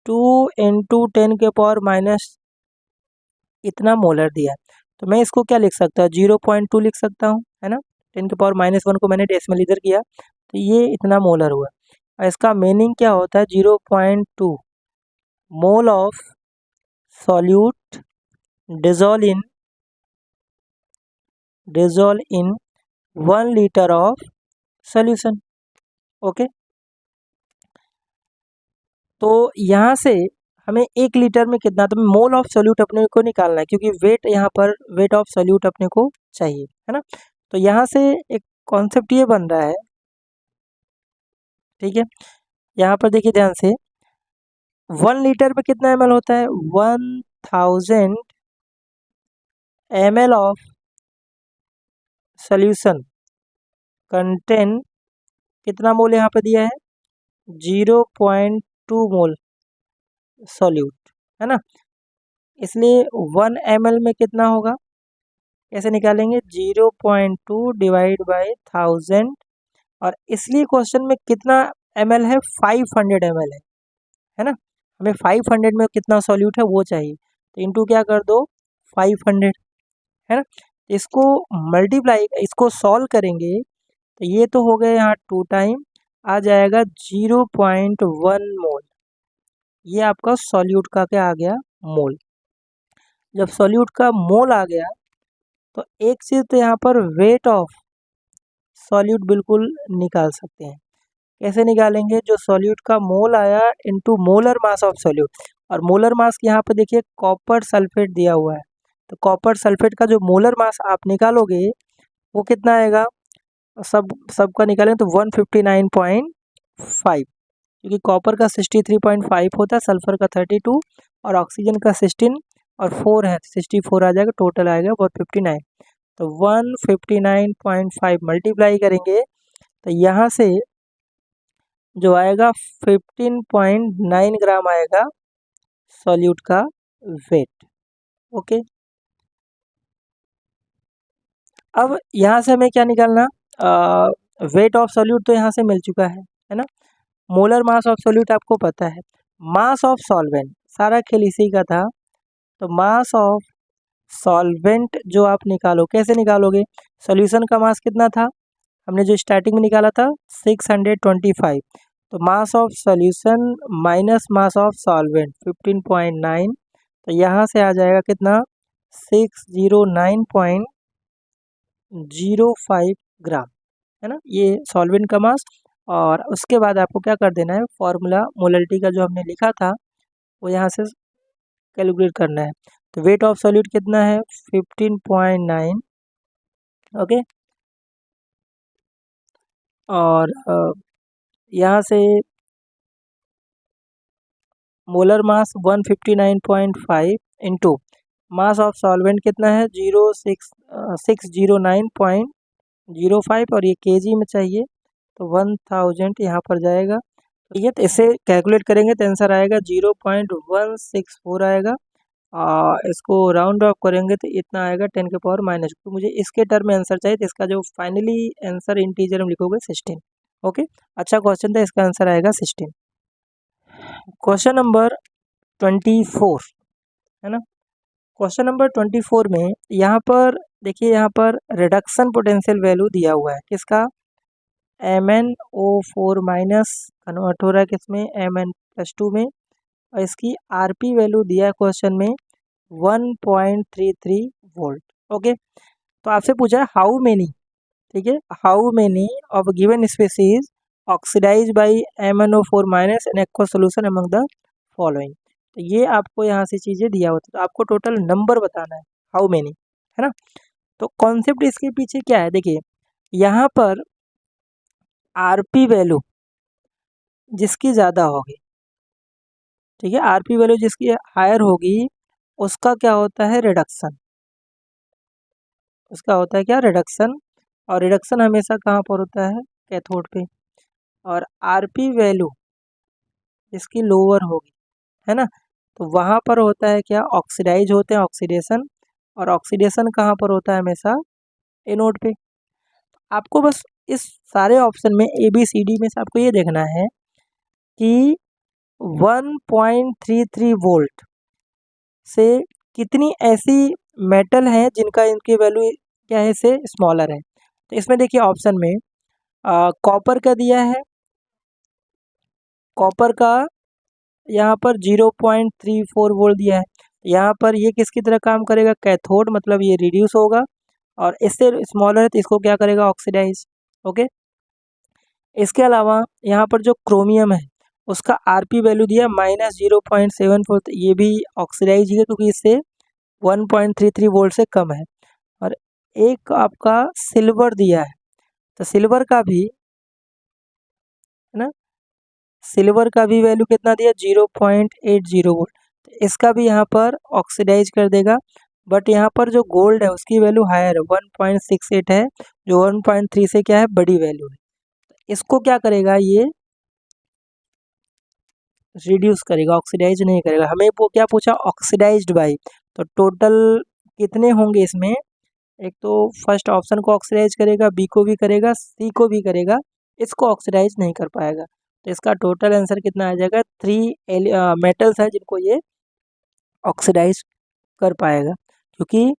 2 × 10⁻⁻ इतना मोलर दिया है. तो मैं इसको क्या लिख सकता हूँ? 0.2 लिख सकता हूँ, है ना. 10⁻⁻1 को मैंने डेसिमल इधर किया, तो ये इतना मोलर हुआ. और इसका मीनिंग क्या होता है? 0.2 mole of solute dissolve in 1 litre of solution. Okay, तो यहाँ से हमें 1 लीटर में कितना, तो मोल ऑफ सोल्यूट अपने को निकालना है, क्योंकि वेट यहाँ पर वेट ऑफ सोल्यूट अपने को चाहिए, है ना. तो यहाँ से एक कॉन्सेप्ट ये बन रहा है. ठीक है, यहाँ पर देखिए ध्यान से 1 लीटर में कितना ml होता है? 1000 ml ऑफ सोल्यूशन कंटेन कितना मोल यहाँ पे दिया है? 0.2 मोल सॉल्यूट, है ना. इसलिए 1 ml में कितना होगा? कैसे निकालेंगे? 0.2 डिवाइड बाई 1000. और इसलिए क्वेश्चन में कितना ml है? 500 ml है ना. हमें 500 में कितना सॉल्यूट है वो चाहिए, तो इंटू क्या कर दो? 500, है ना. इसको मल्टीप्लाई, इसको सॉल्व करेंगे तो ये तो हो गया यहाँ 2 टाइम, आ जाएगा 0.1 मोल. ये आपका सॉल्यूट का क्या आ गया? मोल. जब सॉल्यूट का मोल आ गया तो एक चीज़ तो यहाँ पर वेट ऑफ सॉल्यूट बिल्कुल निकाल सकते हैं. कैसे निकालेंगे? जो सॉल्यूट का मोल आया into molar mass of solute. और मोलर मास यहाँ पे देखिए कॉपर सल्फेट दिया हुआ है, तो कॉपर सल्फेट का जो मोलर मास आप निकालोगे वो कितना आएगा? सबका निकालें तो 159.5, क्योंकि कॉपर का 63.5 होता है, सल्फर का 32 और ऑक्सीजन का 16 और 4 है, 64 आ जाएगा, टोटल आएगा 159. तो 159.5 मल्टीप्लाई करेंगे तो यहाँ से जो आएगा 15.9 ग्राम आएगा सॉल्यूट का वेट. ओके, अब यहाँ से हमें क्या निकालना? वेट ऑफ सॉल्यूट तो यहाँ से मिल चुका है ना. मोलर मास ऑफ सॉल्यूट आपको पता है. मास ऑफ सॉल्वेंट, सारा खेल इसी का था. तो मास ऑफ सॉल्वेंट जो आप निकालो, कैसे निकालोगे? सॉल्यूशन का मास कितना था? हमने जो स्टार्टिंग में निकाला था 625. तो mass of solution minus mass of solvent 15.9, तो यहाँ से आ जाएगा कितना? 609.05 ग्राम, है ना. ये सॉल्वेंट का मास. और उसके बाद आपको क्या कर देना है? फॉर्मूला मोलैलिटी का जो हमने लिखा था वो यहाँ से कैलकुलेट करना है. तो वेट ऑफ सॉल्यूट कितना है? 15.9. ओके, और यहाँ से molar mass 159.5 into mass of solvent कितना है 609.05 और ये केजी में चाहिए तो 1000 यहाँ पर जाएगा। ठीक है, तो इसे कैलकुलेट करेंगे तो आंसर आएगा 0.164 आएगा। इसको राउंड ऑफ करेंगे तो इतना आएगा 10 के पावर माइनस। तो मुझे इसके टर्म में आंसर चाहिए, तो इसका जो फाइनली आंसर इंटीजर में लिखोगे 16। ओके, अच्छा क्वेश्चन था, इसका आंसर आएगा 16। क्वेश्चन नंबर 24 है ना। क्वेश्चन नंबर 24 में यहाँ पर देखिए, यहाँ पर रिडक्शन पोटेंशियल वैल्यू दिया हुआ है किसका, MnO4 माइनस कन्वर्ट हो रहा है किसमें, Mn+2 में, और इसकी Rp वैल्यू दिया है क्वेश्चन में 1.33 वोल्ट। ओके, तो आपसे पूछा है हाउ मेनी, ठीक है, how many of given species oxidise by MnO4 minus in aqua solution among the following. तो ये आपको यहाँ से चीज़ें दिया होता है, तो आपको टोटल नंबर बताना है, हाउ मेनी, है ना। तो कॉन्सेप्ट इसके पीछे क्या है, देखिए यहाँ पर आरपी वैल्यू जिसकी ज़्यादा होगी, ठीक है, आरपी वैल्यू जिसकी हायर होगी उसका क्या होता है, रिडक्शन, उसका होता है क्या, रिडक्शन। और रिडक्शन हमेशा कहाँ पर होता है, कैथोड पे। और आरपी वैल्यू जिसकी लोअर होगी, है ना, तो वहाँ पर होता है क्या, ऑक्सीडाइज होते हैं, ऑक्सीडेशन। और ऑक्सीडेशन कहाँ पर होता है, हमेशा एनोड पे। आपको बस इस सारे ऑप्शन में ABCD में से आपको ये देखना है कि 1.33 वोल्ट से कितनी ऐसी मेटल हैं जिनका इनकी वैल्यू क्या है, से स्मॉलर है। तो इसमें देखिए ऑप्शन में कॉपर का दिया है, कॉपर का यहाँ पर 0.34 वोल्ट दिया है। यहाँ पर ये किसकी तरह काम करेगा, कैथोड, मतलब ये रिड्यूस होगा, और इससे स्मॉलर है तो इसको क्या करेगा, ऑक्सीडाइज। ओके, इसके अलावा यहाँ पर जो क्रोमियम है उसका आरपी वैल्यू दिया -0.74, तो ये भी ऑक्सीडाइज है क्योंकि इससे 1.33 वोल्ट से कम है। और एक आपका सिल्वर दिया है, तो सिल्वर का भी, है ना, सिल्वर का भी वैल्यू कितना दिया, 0.80 वोल्ट, तो इसका भी यहाँ पर ऑक्सीडाइज कर देगा। बट यहाँ पर जो गोल्ड है उसकी वैल्यू हायर है, 1.68 है, जो 1.3 से क्या है, बड़ी वैल्यू है। इसको क्या करेगा, ये रिड्यूस करेगा, ऑक्सीडाइज नहीं करेगा। हमें वो क्या पूछा, ऑक्सीडाइज्ड बाई, तो टोटल कितने होंगे इसमें, एक तो फर्स्ट ऑप्शन को ऑक्सीडाइज करेगा, बी को भी करेगा, सी को भी करेगा, इसको ऑक्सीडाइज नहीं कर पाएगा। तो इसका टोटल आंसर कितना आ जाएगा, 3 मेटल्स हैं जिनको ये ऑक्सीडाइज कर पाएगा, क्योंकि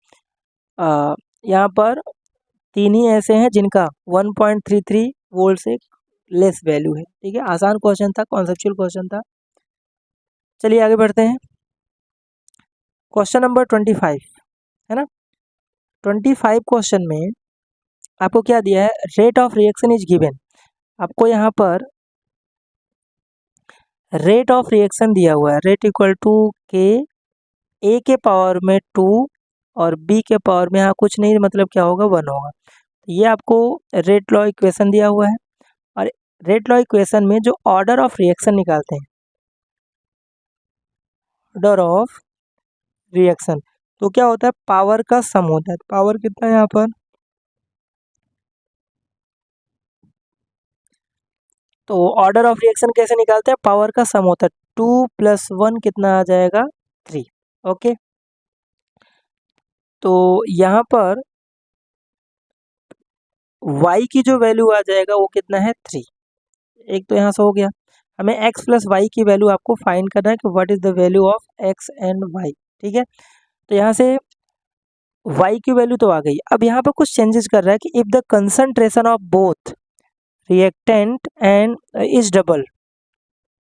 यहाँ पर 3 ही ऐसे हैं जिनका 1.33 वोल्ट से लेस वैल्यू है। ठीक है, आसान क्वेश्चन था, कॉन्सेप्चुअल क्वेश्चन था। चलिए आगे बढ़ते हैं। क्वेश्चन नंबर 25 है ना। 25 क्वेश्चन में आपको क्या दिया है, rate of reaction is given. आपको यहाँ पर रेट ऑफ रिएक्शन दिया हुआ है, रेट इक्वल टू के, ए के पावर में 2 और बी के पावर में यहाँ कुछ नहीं, मतलब क्या होगा, 1 होगा। ये आपको रेट लॉ इक्वेशन दिया हुआ है। और रेट लॉ इक्वेशन में जो ऑर्डर ऑफ रिएक्शन निकालते हैं, ऑर्डर ऑफ रिएक्शन, तो क्या होता है, पावर का सम होता है। पावर कितना है यहाँ पर, तो ऑर्डर ऑफ रिएक्शन कैसे निकालते हैं, पावर का सम होता है, 2 + 1 कितना आ जाएगा, 3। ओके, तो यहाँ पर y की जो वैल्यू आ जाएगा वो कितना है, 3। एक तो यहाँ से हो गया। हमें x + y की वैल्यू आपको फाइंड करना है कि what is the value of x and y। ठीक है, तो यहाँ से y की वैल्यू तो आ गई। अब यहाँ पर कुछ चेंजेस कर रहा है कि if the concentration of both reactant and is double,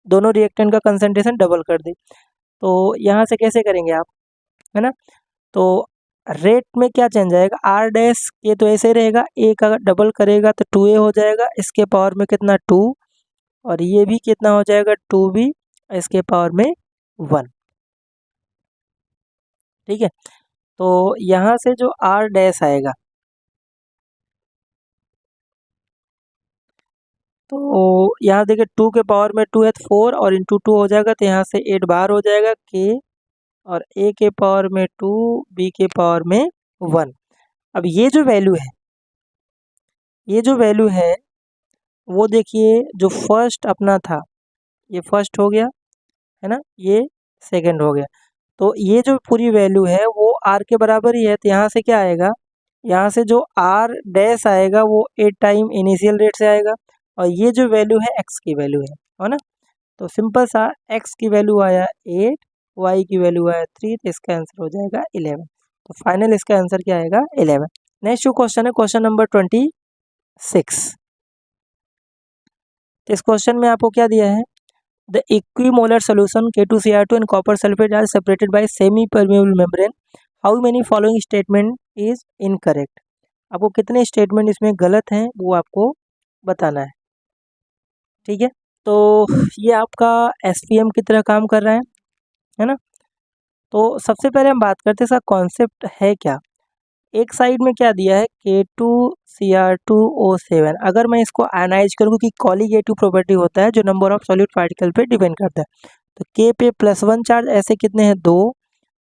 दोनों रिएक्टेंट का कंसंट्रेशन डबल कर दे, तो यहाँ से कैसे करेंगे आप, है ना। तो रेट में क्या चेंज आएगा, आर डैश ये तो ऐसे ही रहेगा, ए का डबल करेगा तो 2a हो जाएगा, इसके पावर में कितना 2, और ये भी कितना हो जाएगा 2b, इसके पावर में 1। ठीक है, तो यहाँ से जो आर डैश आएगा, तो यहाँ देखिए 2 के पावर में 2 है तो 4, और इंटू 2 हो जाएगा, तो यहाँ से 8 बाहर हो जाएगा, के और a के पावर में 2, b के पावर में 1। अब ये जो वैल्यू है वो देखिए, जो फर्स्ट अपना था ये फर्स्ट हो गया है ना, ये सेकंड हो गया। तो ये जो पूरी वैल्यू है वो r के बराबर ही है, तो यहाँ से क्या आएगा, यहाँ से जो r डैश आएगा वो 8 टाइम इनिशियल रेट से आएगा, और ये जो वैल्यू है x की वैल्यू है ना। तो सिंपल सा x की वैल्यू आया 8, y की वैल्यू आया 3, तो इसका आंसर हो जाएगा 11। तो फाइनल इसका आंसर क्या आएगा, 11। नेक्स्ट जो क्वेश्चन है क्वेश्चन नंबर 26। इस क्वेश्चन में आपको क्या दिया है, the equimolar solution K2Cr2 and copper sulphate are separated by semi permeable membrane, how many following statement is incorrect. आपको कितने स्टेटमेंट इसमें गलत हैं वो आपको बताना है, ठीक है। तो ये आपका SPM की तरह काम कर रहा है ना। तो सबसे पहले हम बात करते हैं इसका कॉन्सेप्ट है क्या। एक साइड में क्या दिया है, K2Cr2O7। अगर मैं इसको आयनाइज करूँ, क्योंकि कॉलीगेटिव प्रॉपर्टी होता है जो नंबर ऑफ सॉल्यूट पार्टिकल पे डिपेंड करता है, तो K पे +1 चार्ज, ऐसे कितने हैं 2,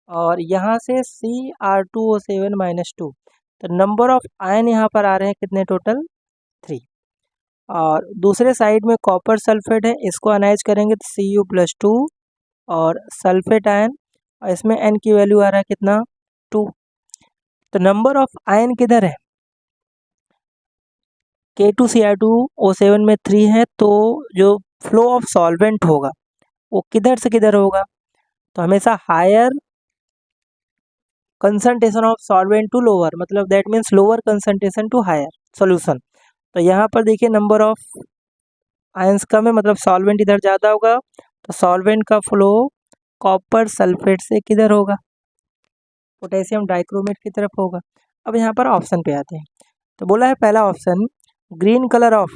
और यहाँ से Cr2O7 -2, तो नंबर ऑफ आयन यहाँ पर आ रहे हैं कितने, टोटल 3। और दूसरे साइड में कॉपर सल्फेट है, इसको आयनाइज करेंगे तो Cu+2 और सल्फेट आयन, और इसमें N की वैल्यू आ रहा है कितना, 2। तो नंबर ऑफ आयन किधर है, K2Cr2O7 में 3 है, तो जो फ्लो ऑफ सॉल्वेंट होगा वो किधर से किधर होगा, तो हमेशा higher concentration of solvent to lower, मतलब that means lower concentration to higher solution. तो यहाँ पर देखिए नंबर ऑफ आयंस कम है, मतलब सॉल्वेंट इधर ज़्यादा होगा, तो सॉल्वेंट का फ्लो कॉपर सल्फेट से किधर होगा, पोटेशियम डाइक्रोमेट की तरफ होगा। अब यहाँ पर ऑप्शन पे आते हैं, तो बोला है पहला option, green colour of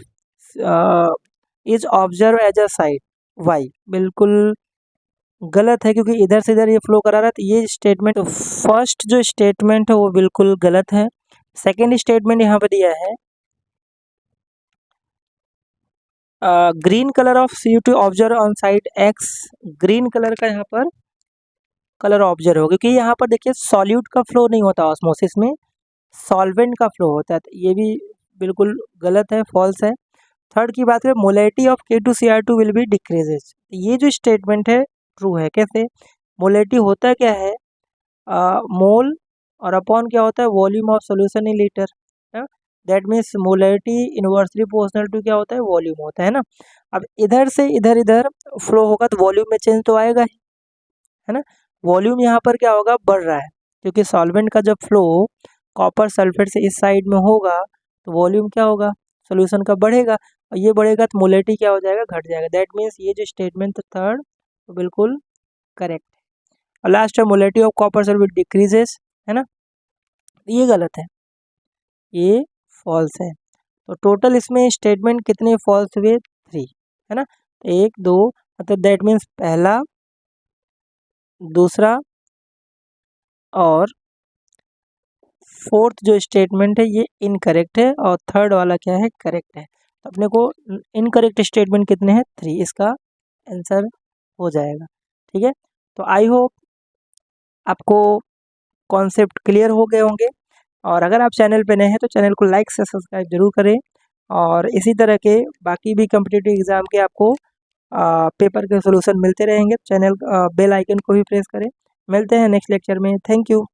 is observe as a side y, बिल्कुल गलत है, क्योंकि इधर से इधर ये फ्लो करा रहा है, तो ये स्टेटमेंट, तो फर्स्ट जो स्टेटमेंट है वो बिल्कुल गलत है। सेकेंड स्टेटमेंट यहाँ पे दिया है, green colour of CO2 observe on side x, green colour का यहाँ पर कलर ऑब्जर्व हो, क्योंकि यहाँ पर देखिए सॉल्यूट का फ्लो नहीं होता ऑस्मोसिस में, सॉल्वेंट का फ्लो होता है, तो ये भी बिल्कुल गलत है, फॉल्स है। थर्ड की बात करें, molality of K2Cr2 will be decreases, ये जो स्टेटमेंट है ट्रू है। कैसे, मोलेटी होता क्या है, मोल, और अपॉन क्या होता है, volume of solution in litre, that means molality inversely proportional to क्या होता है, वॉल्यूम होता है ना। अब इधर से इधर इधर फ्लो होगा तो वॉल्यूम में चेंज तो आएगा ही, है ना। वॉल्यूम यहाँ पर क्या होगा, बढ़ रहा है, क्योंकि सॉल्वेंट का जब फ्लो कॉपर सल्फेट से इस साइड में होगा तो वॉल्यूम क्या होगा, सोल्यूशन का बढ़ेगा, और ये बढ़ेगा तो मोलेटी क्या हो जाएगा, घट जाएगा। दैट मीन्स ये जो स्टेटमेंट थर्ड तो बिल्कुल करेक्ट है। और लास्ट है, मोलेटी ऑफ कॉपर सल्फेट डिक्रीजेस, है ना, ये गलत है, ये फॉल्स है। तो टोटल इसमें स्टेटमेंट कितने फॉल्स हुए, 3, है ना। तो 1 2, मतलब दैट मीन्स पहला, दूसरा और फोर्थ जो स्टेटमेंट है ये इनकरेक्ट है, और थर्ड वाला क्या है, करेक्ट है। तो अपने को इनकरेक्ट स्टेटमेंट कितने हैं, 3, इसका आंसर हो जाएगा, ठीक है। तो आई होप आपको कॉन्सेप्ट क्लियर हो गए होंगे, और अगर आप चैनल पे नए हैं तो चैनल को लाइक से सब्सक्राइब जरूर करें, और इसी तरह के बाकी भी कम्पिटिटिव एग्ज़ाम के आपको पेपर के सोल्यूशन मिलते रहेंगे। चैनल बेल आइकन को भी प्रेस करें। मिलते हैं नेक्स्ट लेक्चर में, थैंक यू।